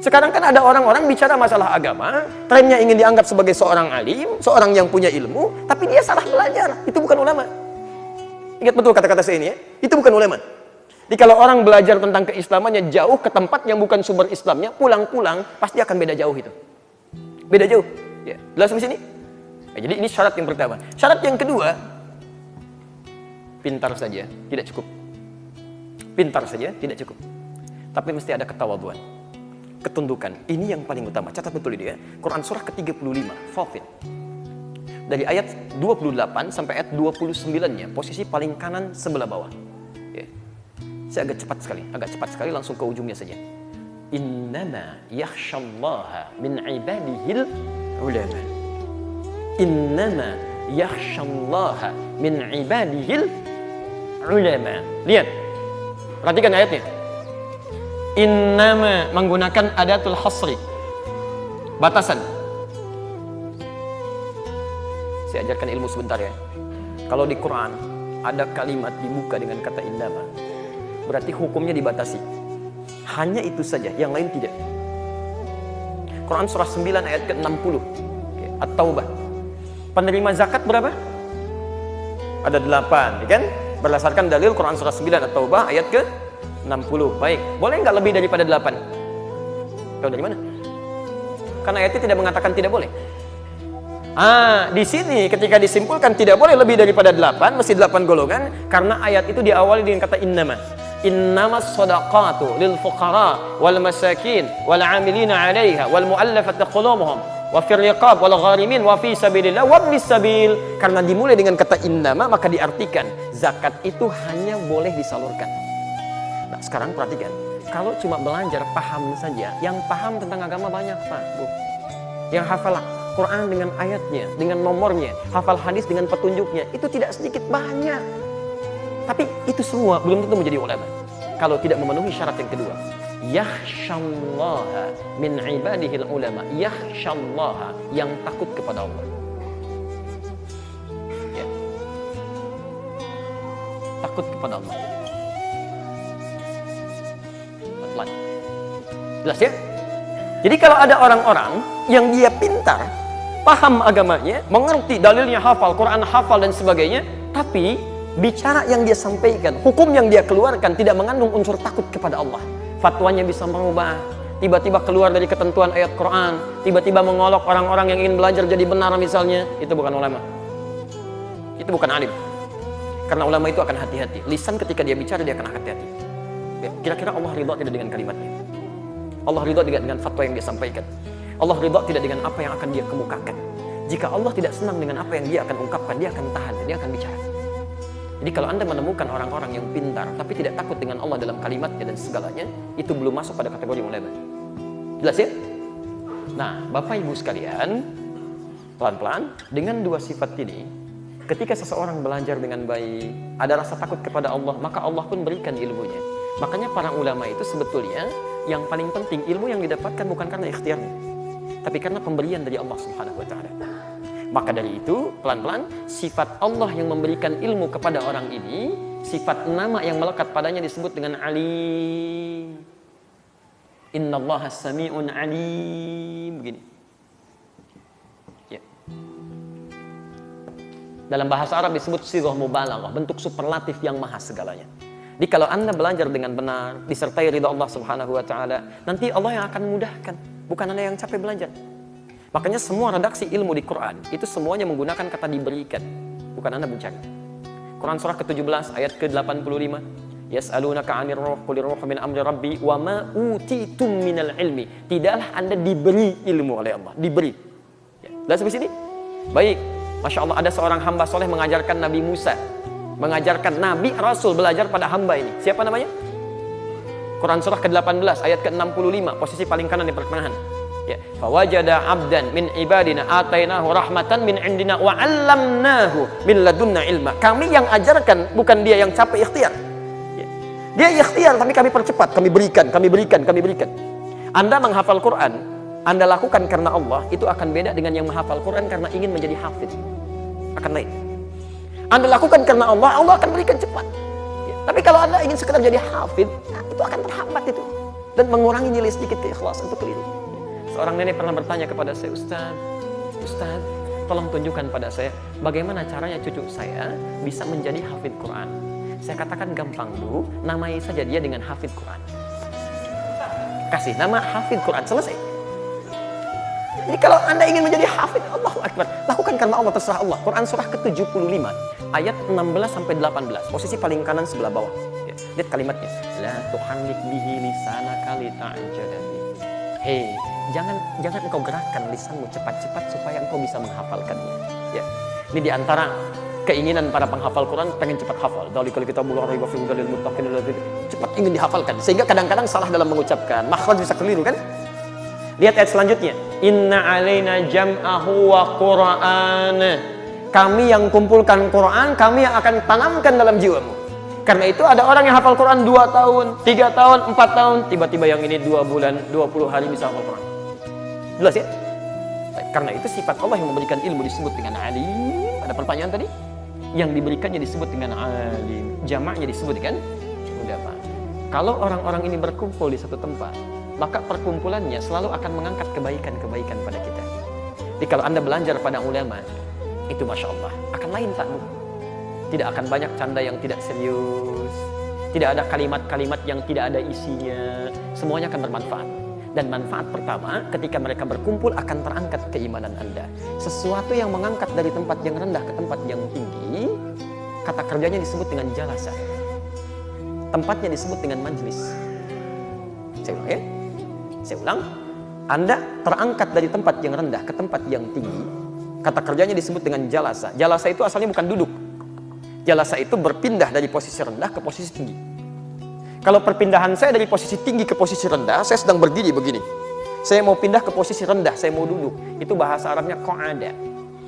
Speaker 2: Sekarang kan ada orang-orang bicara masalah agama, trennya ingin dianggap sebagai seorang alim, seorang yang punya ilmu, tapi dia salah belajar. Itu bukan ulama. Ingat betul kata-kata saya ini ya, itu bukan ulama. Jadi kalau orang belajar tentang keislamannya jauh ke tempat yang bukan sumber Islamnya, pulang-pulang pasti akan beda jauh itu. Beda jauh. Ya, jelas sampai sini? Ya, jadi ini syarat yang pertama. Syarat yang kedua, pintar saja tidak cukup. Pintar saja tidak cukup. Tapi mesti ada ketawaduan, ketundukan. Ini yang paling utama. Catat betul ini ya. Quran surah ke-35, Fatir. Dari ayat 28 sampai ayat 29-nya, posisi paling kanan sebelah bawah. Ya. Saya agak cepat sekali langsung ke ujungnya saja. Innama yakhshallaha min ibadihil ulama. Innama yakhshallaha min ibadihil ulama. Lihat, perhatikan ayatnya. Innama menggunakan adatul hasri, batasan. Saya ajarkan ilmu sebentar ya. Kalau di Quran ada kalimat dibuka dengan kata innama, berarti hukumnya dibatasi. Hanya itu saja, yang lain tidak. Quran surah 9 ayat ke-60 At-Taubah. Penerima zakat berapa? Ada 8, ya kan? Berdasarkan dalil Quran surah 9 At-Taubah ayat ke-60. Baik, boleh nggak lebih daripada 8? Tahu dari mana? Karena ayatnya tidak mengatakan tidak boleh. Di sini ketika disimpulkan tidak boleh lebih daripada 8, mesti 8 golongan, karena ayat itu diawali dengan kata innama. Innamas shadaqatu lil fuqara wal masakin wal 'amilina 'alaiha wal mu'allafati qulubuhum wa fir riqab wal gharimin wa fi sabilillah wa ibnis sabil. Karena dimulai dengan kata innama, maka diartikan zakat itu hanya boleh disalurkan. Nah, sekarang perhatikan. Kalau cuma belajar paham saja, yang paham tentang agama banyak, Pak, Bu. Yang hafal Quran dengan ayatnya, dengan nomornya, hafal hadis dengan petunjuknya, itu tidak sedikit, banyak. Tapi itu semua belum tentu menjadi ulama kalau tidak memenuhi syarat yang kedua. Yakhshallaha min ibadihil ulama. Yakhshallaha, yang takut kepada Allah. Ya. takut kepada Allah. Pelan. Jelas ya? Jadi kalau ada orang-orang yang dia pintar, paham agamanya, mengerti dalilnya, hafal, Quran hafal dan sebagainya, tapi bicara yang dia sampaikan, hukum yang dia keluarkan tidak mengandung unsur takut kepada Allah. Fatwanya bisa merubah, tiba-tiba keluar dari ketentuan ayat Quran, tiba-tiba mengolok orang-orang yang ingin belajar jadi benar misalnya, itu bukan ulama. Itu bukan alim. Karena ulama itu akan hati-hati. Lisan ketika dia bicara dia akan hati-hati. Ya, kira-kira Allah ridha tidak dengan kalimatnya? Allah ridha tidak dengan fatwa yang dia sampaikan? Allah ridha tidak dengan apa yang akan dia kemukakan? Jika Allah tidak senang dengan apa yang dia akan ungkapkan, dia akan tahan, dia akan bicara. Jadi kalau Anda menemukan orang-orang yang pintar tapi tidak takut dengan Allah dalam kalimatnya dan segalanya, itu belum masuk pada kategori ulama. Jelas ya? Nah, Bapak Ibu sekalian, pelan-pelan dengan dua sifat ini, ketika seseorang belajar dengan baik, ada rasa takut kepada Allah, maka Allah pun berikan ilmunya. Makanya para ulama itu sebetulnya yang paling penting, ilmu yang didapatkan bukan karena ikhtiarnya, tapi karena pemberian dari Allah Subhanahu wa Ta'ala. Maka dari itu, pelan-pelan, sifat Allah yang memberikan ilmu kepada orang ini, sifat nama yang melekat padanya disebut dengan alim. Innallaha sami'un alim. Begini. Ya. Dalam bahasa Arab disebut sighah mubalaghah, bentuk superlatif yang maha segalanya. Jadi kalau Anda belajar dengan benar, disertai ridha Allah Subhanahu wa Ta'ala, nanti Allah yang akan mudahkan, bukan Anda yang capek belajar. Makanya semua redaksi ilmu di Quran itu semuanya menggunakan kata diberikan, bukan Anda mencari. Quran surah ke-17 ayat ke-85. Yas'alunaka 'anir ruh qul ruh min amri rabbi wa ma utitum minal ilmi. Tidaklah Anda diberi ilmu oleh Allah, diberi. Ya. Lihat sampai sini. Baik. Masya Allah, ada seorang hamba soleh mengajarkan Nabi Musa, mengajarkan Nabi Rasul belajar pada hamba ini. Siapa namanya? Quran surah ke-18 ayat ke-65, posisi paling kanan di pertengahan. Ya, fawajada 'abdan min ibadina atainahu rahmatan min indina wa 'allamnahu min ladunna ilma. Kami yang ajarkan, bukan dia yang capek ikhtiar. Ya. Dia ikhtiar tapi kami percepat, kami berikan. Anda menghafal Quran, Anda lakukan karena Allah, itu akan beda dengan yang menghafal Quran karena ingin menjadi hafid. Akan lain. Anda lakukan karena Allah, Allah akan berikan cepat. Ya. Tapi kalau Anda ingin sekedar jadi hafid, nah, itu akan terhambat itu dan mengurangi nilai sedikit keikhlasan untuk keliru. Seorang nenek pernah bertanya kepada saya, Ustaz, tolong tunjukkan pada saya bagaimana caranya cucu saya bisa menjadi hafid Quran. Saya katakan gampang dulu, namai saja dia dengan hafid Quran. Kasih nama hafid Quran, selesai. Jadi kalau Anda ingin menjadi hafid, Allahu Akbar, lakukan karena Allah, terserah Allah. Quran surah ke-75 ayat 16 sampai 18, posisi paling kanan sebelah bawah. Ya, lihat kalimatnya. La tuharrik bihi lisanaka lita'jala bihi. Hei, jangan engkau gerakkan lisanmu cepat-cepat supaya engkau bisa menghafalkannya. Ya. Ini diantara keinginan para penghafal Quran, pengen cepat hafal. Dalikal kitabul la raiba fihi hudal lil muttaqin, cepat ingin dihafalkan sehingga kadang-kadang salah dalam mengucapkan, makhraj bisa keliru kan? Lihat ayat selanjutnya. Inna alaina jam'ahu wa qur'ana. Kami yang kumpulkan Quran, kami yang akan tanamkan dalam jiwamu. Karena itu ada orang yang hafal Quran 2 tahun, 3 tahun, 4 tahun, tiba-tiba yang ini 2 bulan, 20 hari bisa hafal Quran. Jelas ya? Karena itu sifat Allah yang memberikan ilmu disebut dengan alim. Ada pertanyaan tadi? Yang diberikannya disebut dengan alim. Jamaknya disebut dengan ulama. Kalau orang-orang ini berkumpul di satu tempat, maka perkumpulannya selalu akan mengangkat kebaikan-kebaikan pada kita. Jadi kalau Anda belajar pada ulama, itu Masya Allah, akan lain takmu. Tidak akan banyak canda yang tidak serius. Tidak ada kalimat-kalimat yang tidak ada isinya. Semuanya akan bermanfaat. Dan manfaat pertama, ketika mereka berkumpul akan terangkat keimanan Anda. Sesuatu yang mengangkat dari tempat yang rendah ke tempat yang tinggi, kata kerjanya disebut dengan jalasa. Tempatnya disebut dengan majlis. Saya ulang ya. Saya ulang. Anda terangkat dari tempat yang rendah ke tempat yang tinggi, kata kerjanya disebut dengan jalasa. Jalasa itu asalnya bukan duduk. Jalasa itu berpindah dari posisi rendah ke posisi tinggi. Kalau perpindahan saya dari posisi tinggi ke posisi rendah, saya sedang berdiri begini. Saya mau pindah ke posisi rendah, saya mau duduk. Itu bahasa Arabnya qa'ada.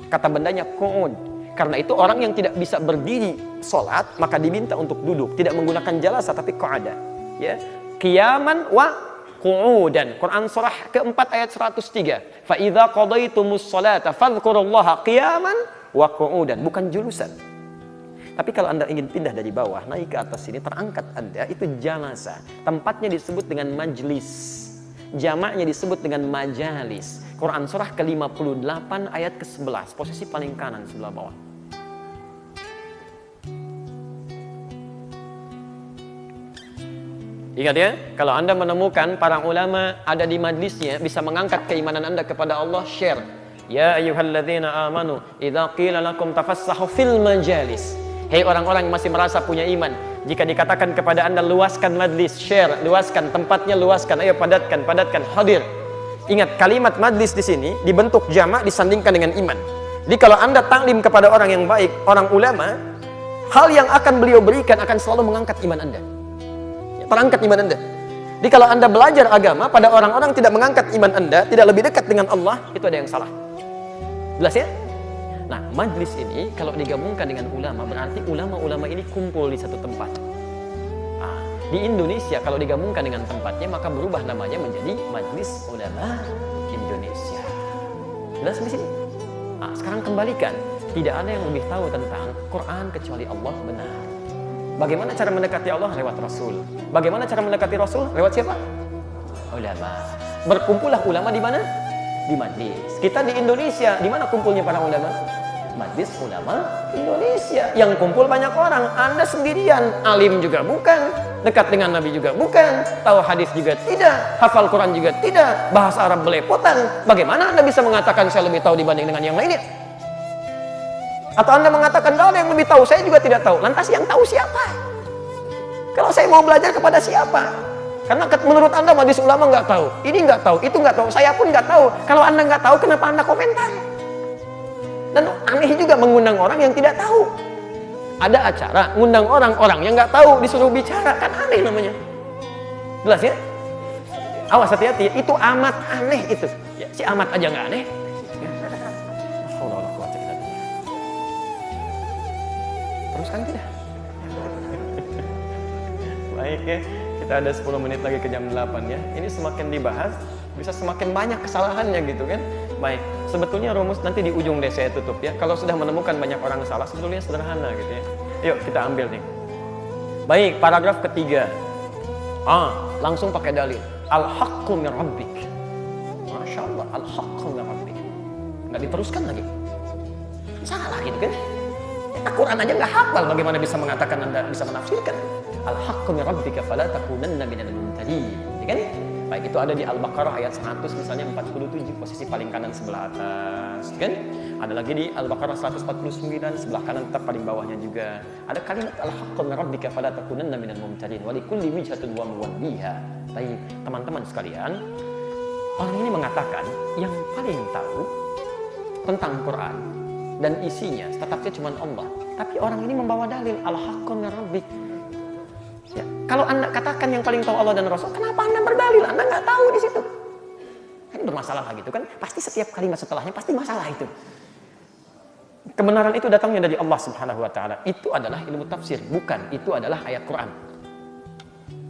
Speaker 2: Kata bendanya qu'ud. Karena itu orang yang tidak bisa berdiri sholat, maka diminta untuk duduk. Tidak menggunakan jalasa, tapi qa'ada. Ya. Qiyaman wa qu'udan. Quran surah keempat ayat 103. Fa idza qadaitumus sholata fadhkurullaha qiyaman wa qu'udan. Bukan julusan. Tapi kalau Anda ingin pindah dari bawah, naik ke atas sini, terangkat Anda, itu jalasa. Tempatnya disebut dengan majlis. Jamaknya disebut dengan majalis. Quran surah ke-58 ayat ke-11, posisi paling kanan sebelah bawah. Ingat ya, kalau Anda menemukan para ulama ada di majlisnya, bisa mengangkat keimanan Anda kepada Allah, share. Ya ayyuhalladzina amanu, idza qila lakum tafassahu fil majalis. Hei orang-orang yang masih merasa punya iman, jika dikatakan kepada Anda luaskan majlis, share, luaskan tempatnya, luaskan, ayo padatkan, hadir. Ingat, kalimat majlis di sini dibentuk jamak disandingkan dengan iman. Jadi kalau Anda taklim kepada orang yang baik, orang ulama, hal yang akan beliau berikan akan selalu mengangkat iman Anda. Terangkat iman Anda. Jadi kalau Anda belajar agama pada orang-orang tidak mengangkat iman Anda, tidak lebih dekat dengan Allah, itu ada yang salah. Jelas ya? Nah, majlis ini kalau digabungkan dengan ulama, berarti ulama-ulama ini kumpul di satu tempat. Nah, di Indonesia kalau digabungkan dengan tempatnya, maka berubah namanya menjadi Majlis Ulama Indonesia. Jelas di sini? Nah, sekarang kembalikan. Tidak ada yang lebih tahu tentang Quran kecuali Allah benar. Bagaimana cara mendekati Allah? Lewat Rasul. Bagaimana cara mendekati Rasul? Lewat siapa? Ulama. Berkumpullah ulama di mana? Di majlis. Kita di Indonesia, di mana kumpulnya para ulama? Majlis Ulama Indonesia. Yang kumpul banyak orang. Anda sendirian, alim juga bukan, dekat dengan Nabi juga bukan, tahu hadis juga tidak, hafal Quran juga tidak, bahasa Arab belepotan. Bagaimana Anda bisa mengatakan saya lebih tahu dibanding dengan yang lainnya? Atau Anda mengatakan tidak ada yang lebih tahu, saya juga tidak tahu. Lantas yang tahu siapa? Kalau saya mau belajar kepada siapa? Karena menurut Anda majlis ulama nggak tahu, ini nggak tahu, itu nggak tahu, saya pun nggak tahu. Kalau Anda nggak tahu, kenapa Anda komentar? Dan aneh juga mengundang orang yang tidak tahu. Ada acara, ngundang orang-orang yang nggak tahu, disuruh bicara, kan aneh namanya. Jelas ya? Awas, hati-hati, itu amat aneh itu. Ya, si amat aja nggak aneh. Teruskan tidak? Baik ya, kita ada 10 menit lagi ke jam 8 ya. Ini semakin dibahas, bisa semakin banyak kesalahannya gitu kan. Baik, sebetulnya rumus nanti di ujung deh saya tutup ya. Kalau sudah menemukan banyak orang salah, sebetulnya sederhana gitu ya. Yuk kita ambil nih. Baik, paragraf ketiga. Langsung pakai dalil. Al-haqqu min rabbik. Masya Allah, al-haqqu min rabbik. Nggak diteruskan lagi. Salah gitu kan. Al-Quran aja nggak hafal, bagaimana bisa mengatakan Anda bisa menafsirkan? Al-haqqu min rabbika fala takunanna minal mumtarin. Kan? Baik, itu ada di Al-Baqarah ayat 100 misalnya 47, posisi paling kanan sebelah atas, kan? Ada lagi di Al-Baqarah 149 sebelah kanan tetap paling bawahnya juga. Ada kalimat al-haqqu min rabbika fala takunanna minal mumtarin wa likulli wijhatin huwa muwalliha. Baik, teman-teman sekalian, orang ini mengatakan yang paling tahu tentang Quran dan isinya tetapnya cuma Allah. Tapi orang ini membawa dalil al-haqqu min rabbik. Ya, kalau Anda katakan yang paling tahu Allah dan Rasul, kenapa Anda berdalil? Anda nggak tahu di situ. Kan bermasalah gitu kan? Pasti setiap kalimat setelahnya pasti masalah itu. Kebenaran itu datangnya dari Allah Subhanahu wa taala. Itu adalah ilmu tafsir, bukan itu adalah ayat Quran.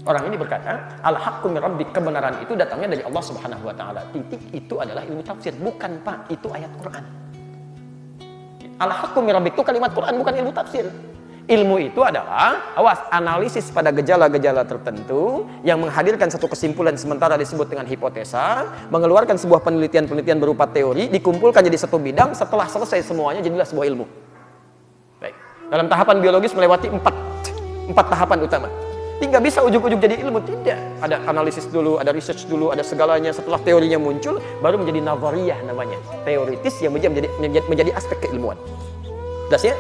Speaker 2: Orang ini berkata, al-haqqu min rabbik, kebenaran itu datangnya dari Allah Subhanahu wa taala. Titik, itu adalah ilmu tafsir, bukan Pak, itu ayat Quran. Al-haqqu min rabbik itu kalimat Quran, bukan ilmu tafsir. Ilmu itu adalah, awas, analisis pada gejala-gejala tertentu yang menghadirkan satu kesimpulan sementara disebut dengan hipotesa, mengeluarkan sebuah penelitian-penelitian berupa teori, dikumpulkan jadi satu bidang, setelah selesai semuanya jadilah sebuah ilmu. Baik. Dalam tahapan biologis melewati empat tahapan utama. Tidak bisa ujuk-ujuk jadi ilmu, tidak. Ada analisis dulu, ada research dulu, ada segalanya. Setelah teorinya muncul, baru menjadi nazariyah namanya. Teoritis yang menjadi aspek keilmuan. Jelas ya?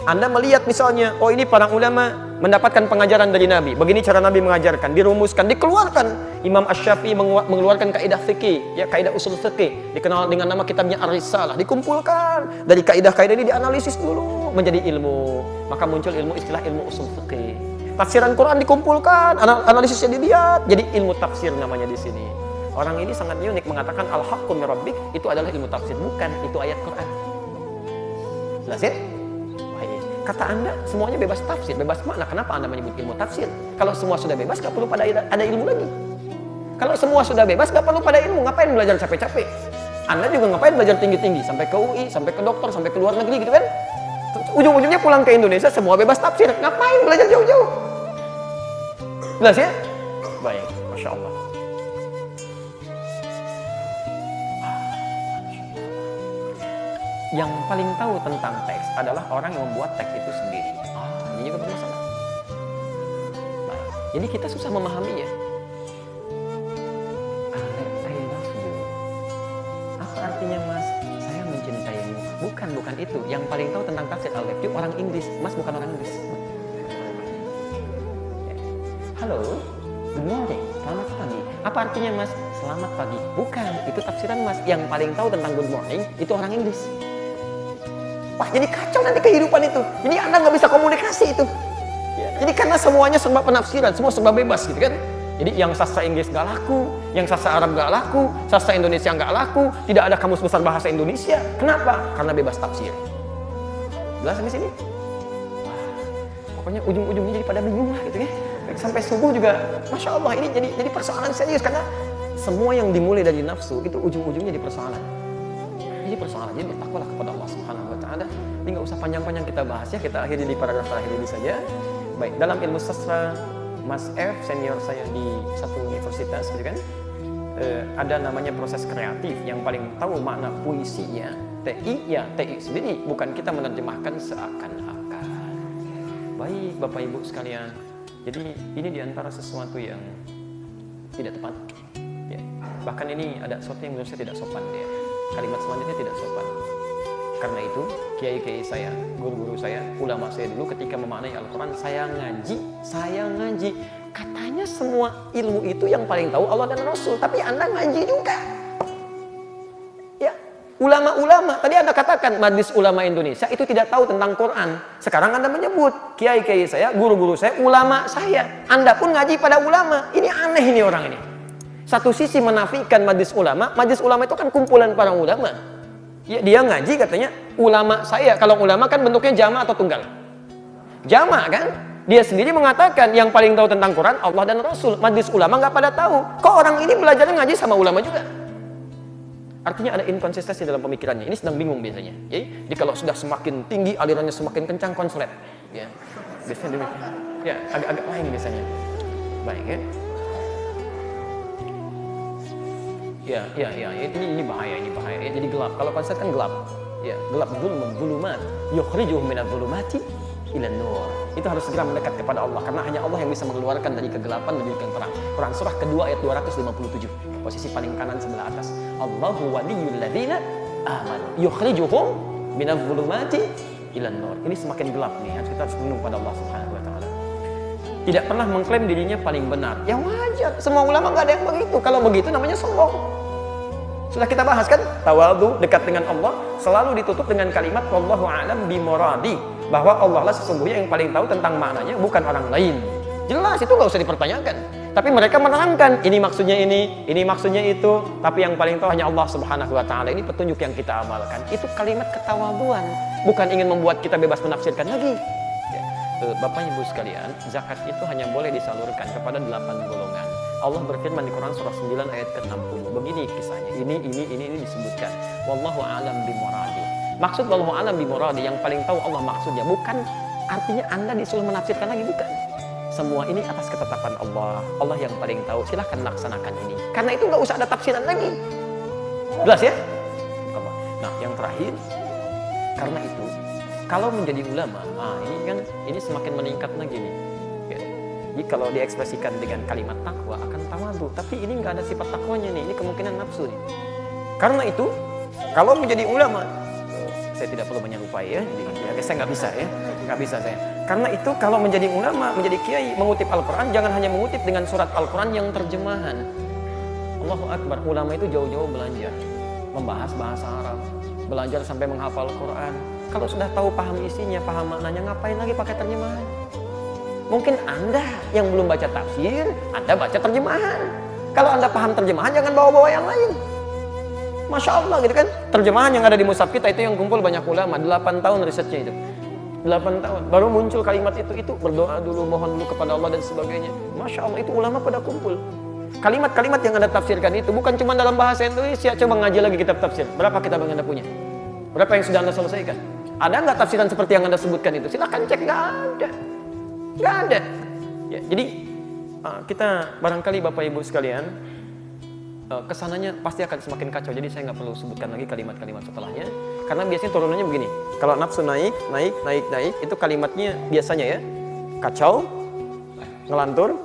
Speaker 2: Anda melihat misalnya, oh ini para ulama mendapatkan pengajaran dari Nabi. Begini cara Nabi mengajarkan, dirumuskan, dikeluarkan. Imam Asy-Syafi'i mengeluarkan kaidah fikih, ya kaidah usul fikih, dikenal dengan nama kitabnya Ar-Risalah. Dikumpulkan dari kaidah-kaidah ini dianalisis dulu menjadi ilmu. Maka muncul ilmu istilah ilmu usul fikih. Tafsiran Quran dikumpulkan, analisisnya dilihat, jadi ilmu tafsir namanya di sini. Orang ini sangat unik mengatakan al-haqqu min rabbik itu adalah ilmu tafsir, bukan itu ayat Quran. Jelas ya? Kata Anda, semuanya bebas tafsir, bebas makna. Kenapa Anda menyebut ilmu tafsir? Kalau semua sudah bebas, gak perlu pada ada ilmu lagi. Kalau semua sudah bebas, gak perlu pada ilmu. Ngapain belajar capek-capek? Anda juga ngapain belajar tinggi-tinggi? Sampai ke UI, sampai ke dokter, sampai ke luar negeri gitu kan? Ujung-ujungnya pulang ke Indonesia semua bebas tafsir. Ngapain belajar jauh-jauh? Jelas ya? Baik, Masya Allah. Yang paling tahu tentang teks adalah orang yang membuat teks itu sendiri. Ini juga bermasalah. Baik. Jadi kita susah memahaminya. I love you. Apa artinya Mas? Saya mencintaimu. Bukan itu. Yang paling tahu tentang tafsir I love you orang Inggris. Mas bukan orang Inggris. Halo, good morning. Selamat pagi. Apa artinya Mas? Selamat pagi. Bukan, itu tafsiran Mas. Yang paling tahu tentang good morning itu orang Inggris. Wah, jadi kacau nanti kehidupan itu. Jadi Anda nggak bisa komunikasi itu. Ya, jadi karena semuanya serba penafsiran, semua serba bebas gitu kan. Jadi yang sastra Inggris nggak laku, yang sastra Arab nggak laku, sastra Indonesia nggak laku, tidak ada kamus besar bahasa Indonesia. Kenapa? Karena bebas tafsir. Jelas sampai sini? Wah, pokoknya ujung-ujungnya jadi pada bingung lah gitu ya. Sampai subuh juga, Masya Allah ini jadi persoalan serius karena semua yang dimulai dari nafsu itu ujung-ujungnya jadi persoalan. Jadi persoalan, jadi bertakwalah kepada Allah Subhanahu Wa Taala. Ini nggak usah panjang-panjang kita bahas ya, kita akhiri di paragraf terakhir ini saja. Baik, dalam ilmu sastra, Mas F senior saya di satu universitas, gitu kan, ada namanya proses kreatif yang paling tahu makna puisinya. TI ya TI sendiri, bukan kita menerjemahkan seakan-akan. Baik, Bapak Ibu sekalian. Jadi ini diantara sesuatu yang tidak tepat. Ya. Bahkan ini ada sesuatu yang menurut saya tidak sopan ya. Kalimat selanjutnya tidak sopan. Karena itu, kiai-kiai saya, guru-guru saya, ulama saya dulu ketika memaknai Al-Quran, saya ngaji. Katanya semua ilmu itu yang paling tahu Allah dan Rasul, tapi Anda ngaji juga. Ya, ulama-ulama, tadi Anda katakan Majelis Ulama Indonesia itu tidak tahu tentang Quran. Sekarang Anda menyebut kiai-kiai saya, guru-guru saya, ulama saya. Anda pun ngaji pada ulama. Ini aneh ini orang ini. Satu sisi menafikan majelis ulama itu kan kumpulan para ulama. Ya, dia ngaji katanya ulama saya. Kalau ulama kan bentuknya jama' atau tunggal. Jama' kan? Dia sendiri mengatakan yang paling tahu tentang Quran Allah dan Rasul. Majelis ulama nggak pada tahu. Kok orang ini belajarnya ngaji sama ulama juga? Artinya ada inkonsistensi dalam pemikirannya. Ini sedang bingung biasanya. Jadi kalau sudah semakin tinggi alirannya semakin kencang konslet. Ya, biasanya demikian. Ya, agak-agak lain biasanya. Baik ya. Ya, ini bahaya. Ya, jadi gelap. Kalau konsep kan gelap. Ya, gelap zulumat. Yukhrijuhum minadz zulumati ilan nur. Itu harus segera mendekat kepada Allah karena hanya Allah yang bisa mengeluarkan dari kegelapan menuju ke terang. Quran surah kedua ayat 257. Posisi paling kanan sebelah atas. Allahu waliyyul ladzina amanu yukhrijuhum minadz zulumati ilan nur. Ini semakin gelap nih. Kita harus menunggu pada Allah Subhanahu wa taala. Tidak pernah mengklaim dirinya paling benar. Ya wajar. Semua ulama nggak ada yang begitu. Kalau begitu namanya sombong. Sudah kita bahas kan, tawadhu dekat dengan Allah selalu ditutup dengan kalimat wallahu a'lam bimuradi, bahwa Allah lah sesungguhnya yang paling tahu tentang maknanya, bukan orang lain. Jelas itu nggak usah dipertanyakan. Tapi mereka menerangkan ini maksudnya ini maksudnya itu, tapi yang paling tahu hanya Allah Subhanahu wa taala. Ini petunjuk yang kita amalkan. Itu kalimat ketawaduan, bukan ingin membuat kita bebas menafsirkan lagi. Bapak Ibu sekalian, zakat itu hanya boleh disalurkan kepada 8 golongan. Allah berfirman di Quran surah 9 ayat ke-60. Begini kisahnya. Ini disebutkan. Wallahu a'lam bimuradi. Maksud wallahu a'lam bimuradi yang paling tahu Allah maksudnya, bukan artinya Anda disuruh menafsirkan lagi, bukan. Semua ini atas ketetapan Allah. Allah yang paling tahu. Silahkan laksanakan ini. Karena itu nggak usah ada tafsiran lagi. Jelas ya? Nah, yang terakhir, karena itu kalau menjadi ulama, ini semakin meningkat lagi nih. Ya. Jadi kalau diekspresikan dengan kalimat takwa akan tawadhu, tapi ini nggak ada sifat takwanya nih. Ini kemungkinan nafsu nih. Karena itu, kalau menjadi ulama, saya tidak perlu menyerupai ya. Jadi saya nggak bisa ya, nggak bisa saya. Karena itu kalau menjadi ulama, menjadi kiai, mengutip Al-Quran, jangan hanya mengutip dengan surat Al-Quran yang terjemahan. Allahu Akbar, ulama itu jauh-jauh belajar, membahas bahasa Arab, belajar sampai menghafal Quran. Kalau sudah tahu paham isinya, paham maknanya, ngapain lagi pakai terjemahan? Mungkin Anda yang belum baca tafsir, Anda baca terjemahan. Kalau Anda paham terjemahan, jangan bawa-bawa yang lain. Masya Allah gitu kan. Terjemahan yang ada di mushaf kita itu yang kumpul banyak ulama, 8 tahun risetnya itu. 8 tahun, baru muncul kalimat itu berdoa dulu, mohon dulu kepada Allah dan sebagainya. Masya Allah, itu ulama pada kumpul. Kalimat-kalimat yang Anda tafsirkan itu bukan cuma dalam bahasa Indonesia. Coba ngaji lagi kitab tafsir. Berapa kitab yang Anda punya? Berapa yang sudah Anda selesaikan? Ada nggak tafsiran seperti yang Anda sebutkan itu? Silahkan cek, nggak ada. Nggak ada. Ya, jadi kita barangkali Bapak Ibu sekalian, kesananya pasti akan semakin kacau. Jadi saya nggak perlu sebutkan lagi kalimat-kalimat setelahnya. Karena biasanya turunannya begini. Kalau nafsu naik, itu kalimatnya biasanya ya kacau, ngelantur,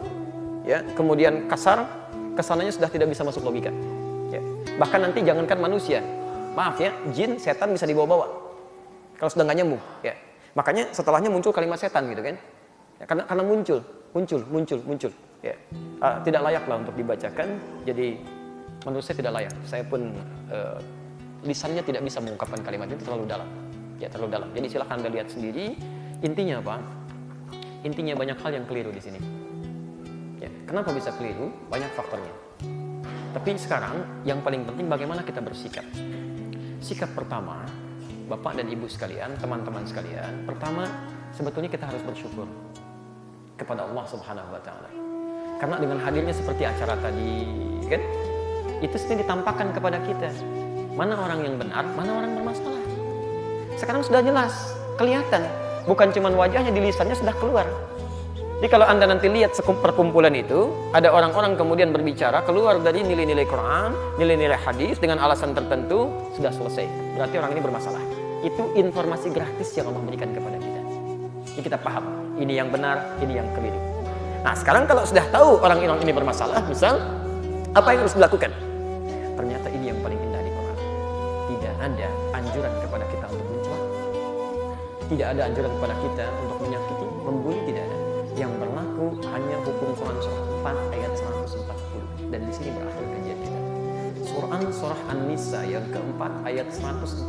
Speaker 2: ya, kemudian kasar, kesananya sudah tidak bisa masuk logika. Ya. Bahkan nanti jangankan manusia, maaf ya, jin, setan bisa dibawa-bawa. Kalau sudah nggak nyambung, ya. Makanya setelahnya muncul kalimat setan gitu kan. Ya, karena muncul. Ya. Tidak layak lah untuk dibacakan. Jadi menurut saya tidak layak. Saya pun lisannya tidak bisa mengungkapkan kalimat itu, terlalu dalam. Ya, terlalu dalam. Jadi silahkan Anda lihat sendiri. Intinya apa? Intinya banyak hal yang keliru di sini. Ya, kenapa bisa keliru? Banyak faktornya. Tapi sekarang yang paling penting bagaimana kita bersikap. Sikap pertama, Bapak dan Ibu sekalian, teman-teman sekalian, pertama sebetulnya kita harus bersyukur kepada Allah Subhanahu wa taala. Karena dengan hadirnya seperti acara tadi, kan? Itu sendiri ditampakkan kepada kita mana orang yang benar, mana orang bermasalah. Sekarang sudah jelas, kelihatan. Bukan cuma wajahnya, di lisannya sudah keluar. Jadi kalau Anda nanti lihat perkumpulan itu, ada orang-orang kemudian berbicara keluar dari nilai-nilai Quran, nilai-nilai hadis dengan alasan tertentu, sudah selesai. Berarti orang ini bermasalah. Itu informasi gratis yang Allah berikan kepada kita. Jadi kita paham, ini yang benar, ini yang keliru. Nah sekarang kalau sudah tahu orang ini bermasalah, misal, apa yang harus dilakukan? Ternyata ini yang paling indah di Quran. Tidak ada anjuran kepada kita untuk mencela. Tidak ada anjuran kepada kita untuk menyakiti, membuli, tidak ada. Yang berlaku hanya hukum Quran surah 4 ayat 140. Dan di sini berakhir kajian kita. Surah An-Nisa yang keempat ayat 140.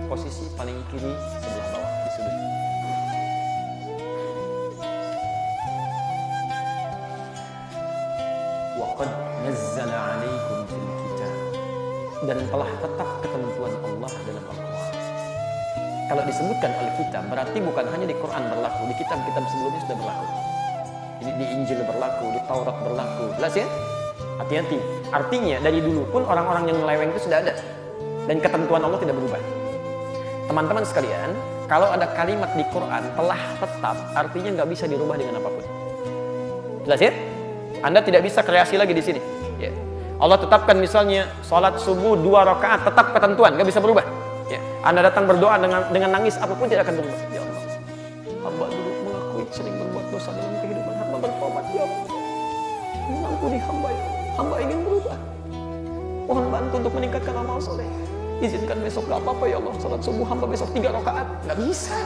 Speaker 2: Posisi paling kiri sebelah bawah di sudut. Wa qad nazzala 'alaikum fil kitab. Dan telah tetap ketentuan Allah dalam Al-Quran. Kalau disebutkan Alkitab berarti bukan hanya di Quran berlaku, di kitab-kitab sebelumnya sudah berlaku. Jadi di Injil berlaku, di Taurat berlaku. Jelas ya? Hati-hati. Artinya dari dulu pun orang-orang yang menyeleweng itu sudah ada. Dan ketentuan Allah tidak berubah. Teman-teman sekalian, kalau ada kalimat di Quran telah tetap, artinya nggak bisa dirubah dengan apapun. Jelas ya? Anda tidak bisa kreasi lagi di sini. Ya. Allah tetapkan misalnya sholat subuh 2 rakaat, tetap ketentuan, nggak bisa berubah. Ya. Anda datang berdoa dengan nangis, apapun tidak akan berubah. Ya Allah, hamba dulu mengakui sering berbuat dosa dalam kehidupan hamba, bertobat ya Allah. Mengampuni hamba ya Allah. Hamba ingin berubah. Mohon bantu untuk meningkatkan amal soleh. Izinkan besok gak apa-apa ya Allah, sholat subuh hamba besok 3 rakaat. Gak bisa.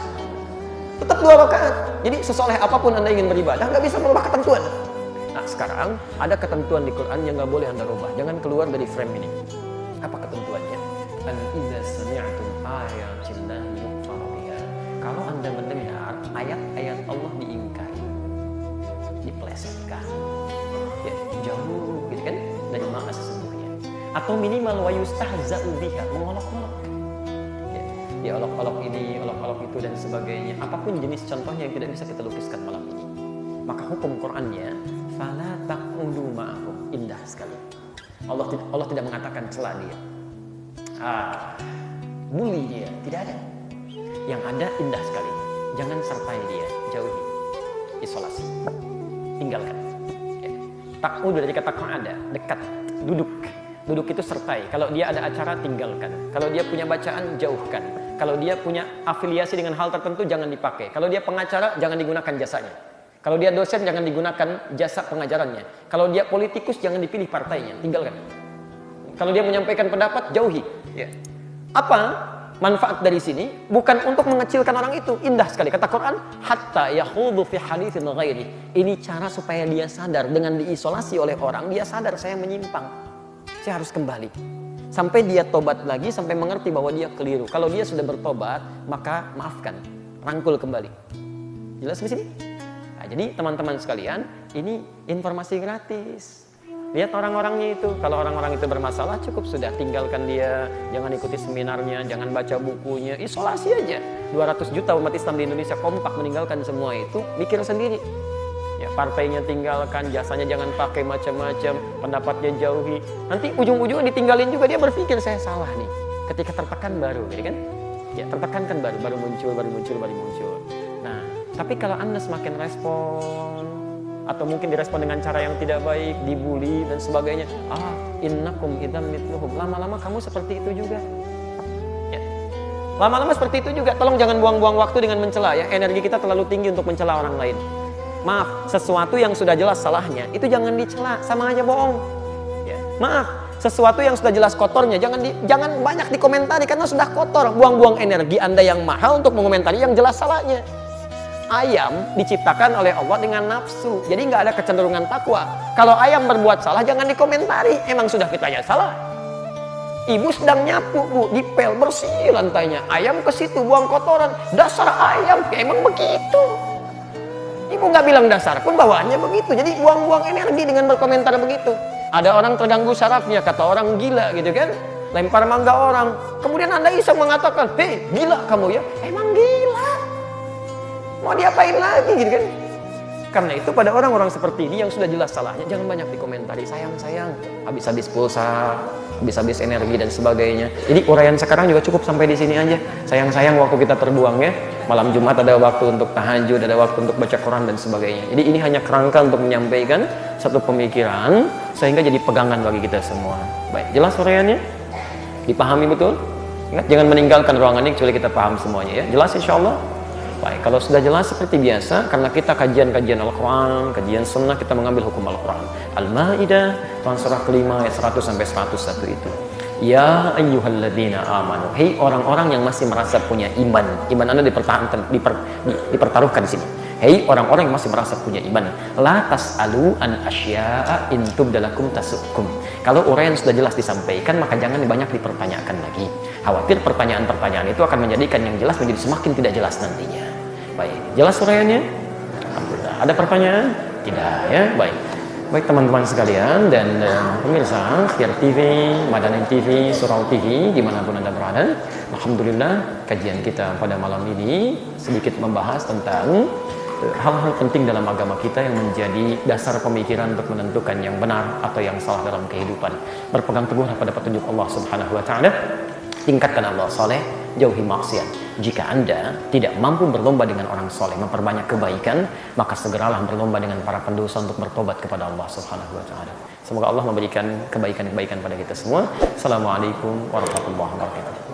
Speaker 2: Tetap 2 rakaat. Jadi sesoleh apapun Anda ingin beribadah, gak bisa merubah ketentuan. Nah sekarang ada ketentuan di Quran yang gak boleh Anda rubah. Jangan keluar dari frame ini. Apa ketentuannya? An idza sami'tum ayatillahi yukfaru biha. Kalau Anda mendengar ayat-ayat Allah diingkari, dipelesetkan, ya jauh gitu kan dari makna sesungguhnya. Atau minimal wa yustahza'u biha, mengolok-olok. Ya, diolok-olok ini, olok-olok itu dan sebagainya. Apapun jenis contohnya yang tidak bisa kita lukiskan malam ini. Maka hukum Qur'annya fala taqudu ma'ahum, indah sekali. Allah tidak mengatakan cela dia. Bully dia, tidak ada. Yang ada indah sekali. Jangan sertai dia, jauhi. Isolasi. Tinggalkan. Ya. Taqudu dari kata qa'ada, dekat, duduk. Duduk itu sertai. Kalau dia ada acara, tinggalkan. Kalau dia punya bacaan, jauhkan. Kalau dia punya afiliasi dengan hal tertentu, jangan dipakai. Kalau dia pengacara, jangan digunakan jasanya. Kalau dia dosen, jangan digunakan jasa pengajarannya. Kalau dia politikus, jangan dipilih partainya. Tinggalkan. Kalau dia menyampaikan pendapat, jauhi. Ya. Apa manfaat dari sini? Bukan untuk mengecilkan orang itu. Indah sekali. Kata Quran, hatta yakhudhu fi haditsin ghairi. Ini cara supaya dia sadar. Dengan diisolasi oleh orang, dia sadar saya menyimpang. Saya harus kembali. Sampai dia tobat lagi, sampai mengerti bahwa dia keliru. Kalau dia sudah bertobat, maka maafkan. Rangkul kembali. Jelas di sini? Nah, jadi teman-teman sekalian, ini informasi gratis. Lihat orang-orangnya itu. Kalau orang-orang itu bermasalah, cukup sudah tinggalkan dia. Jangan ikuti seminarnya, jangan baca bukunya. Isolasi aja. 200 juta umat Islam di Indonesia kompak meninggalkan semua itu. Mikir sendiri. Ya, partainya tinggalkan, jasanya jangan pakai macam-macam, pendapatnya jauhi. Nanti ujung-ujungnya ditinggalin juga, dia berpikir saya salah nih. Ketika tertekan baru, gitu kan? Ya, tertekankan baru muncul. Nah, tapi kalau Anda semakin respon atau mungkin direspon dengan cara yang tidak baik, dibully dan sebagainya, innakum idzam mithluhum. Lama-lama kamu seperti itu juga. Ya. Lama-lama seperti itu juga. Tolong jangan buang-buang waktu dengan mencela ya. Energi kita terlalu tinggi untuk mencela orang lain. Maaf, sesuatu yang sudah jelas salahnya itu jangan dicela, sama aja bohong. Ya. Maaf, sesuatu yang sudah jelas kotornya jangan banyak dikomentari karena sudah kotor. Buang-buang energi Anda yang mahal untuk mengomentari yang jelas salahnya. Ayam diciptakan oleh Allah dengan nafsu, jadi nggak ada kecenderungan takwa. Kalau ayam berbuat salah jangan dikomentari, emang sudah fitrahnya salah. Ibu sedang nyapu, Bu, dipel bersih lantainya, ayam ke situ buang kotoran, dasar ayam, ya emang begitu. Ibu nggak bilang dasar pun bawaannya begitu, jadi buang-buang energi dengan berkomentar begitu. Ada orang terganggu sarafnya, kata orang gila gitu kan, lempar mangga orang, kemudian Anda iseng mengatakan, hei gila kamu ya, emang gila, mau diapain lagi gitu kan. Karena itu pada orang-orang seperti ini yang sudah jelas salahnya jangan banyak dikomentari, sayang habis-habis pulsa, habis-habis energi dan sebagainya. Jadi uraian sekarang juga cukup sampai di sini aja. Sayang waktu kita terbuang ya. Malam Jumat ada waktu untuk tahajud, ada waktu untuk baca Quran dan sebagainya. Jadi ini hanya kerangka untuk menyampaikan satu pemikiran sehingga jadi pegangan bagi kita semua. Baik, jelas uraiannya? Dipahami betul? Ingat, jangan meninggalkan ruangan ini kecuali kita paham semuanya ya. Jelas insyaallah? Baik, kalau sudah jelas seperti biasa, karena kita kajian Al-Quran, kajian Sunnah, kita mengambil hukum Al-Quran. Al-Ma'idah, surah kelima ayat 100 sampai 101 itu. Ya ayyuhalladzina amanu, hei orang-orang yang masih merasa punya iman. Iman Anda dipertaruhkan di sini. Hei orang-orang yang masih merasa punya iman. La tas'alu an asya'a in tubdalakum tasukkum. Kalau uraian sudah jelas disampaikan, maka jangan banyak dipertanyakan lagi. Khawatir pertanyaan-pertanyaan itu akan menjadikan yang jelas menjadi semakin tidak jelas nantinya. Baik, jelas uraiannya? Alhamdulillah. Ada pertanyaan? Tidak ya? Baik teman-teman sekalian dan pemirsa Khir TV, Madani TV, Surau TV, dimanapun Anda berada. Alhamdulillah kajian kita pada malam ini sedikit membahas tentang hal-hal penting dalam agama kita yang menjadi dasar pemikiran untuk menentukan yang benar atau yang salah dalam kehidupan. Berpegang teguhlah pada petunjuk Allah Subhanahu wa taala. Tingkatkan amal soleh, jauhi maksiat. Jika Anda tidak mampu berlomba dengan orang soleh, memperbanyak kebaikan, maka segeralah berlomba dengan para pendosa untuk bertobat kepada Allah Subhanahu wa taala. Semoga Allah memberikan kebaikan-kebaikan pada kita semua. Assalamualaikum warahmatullahi wabarakatuh.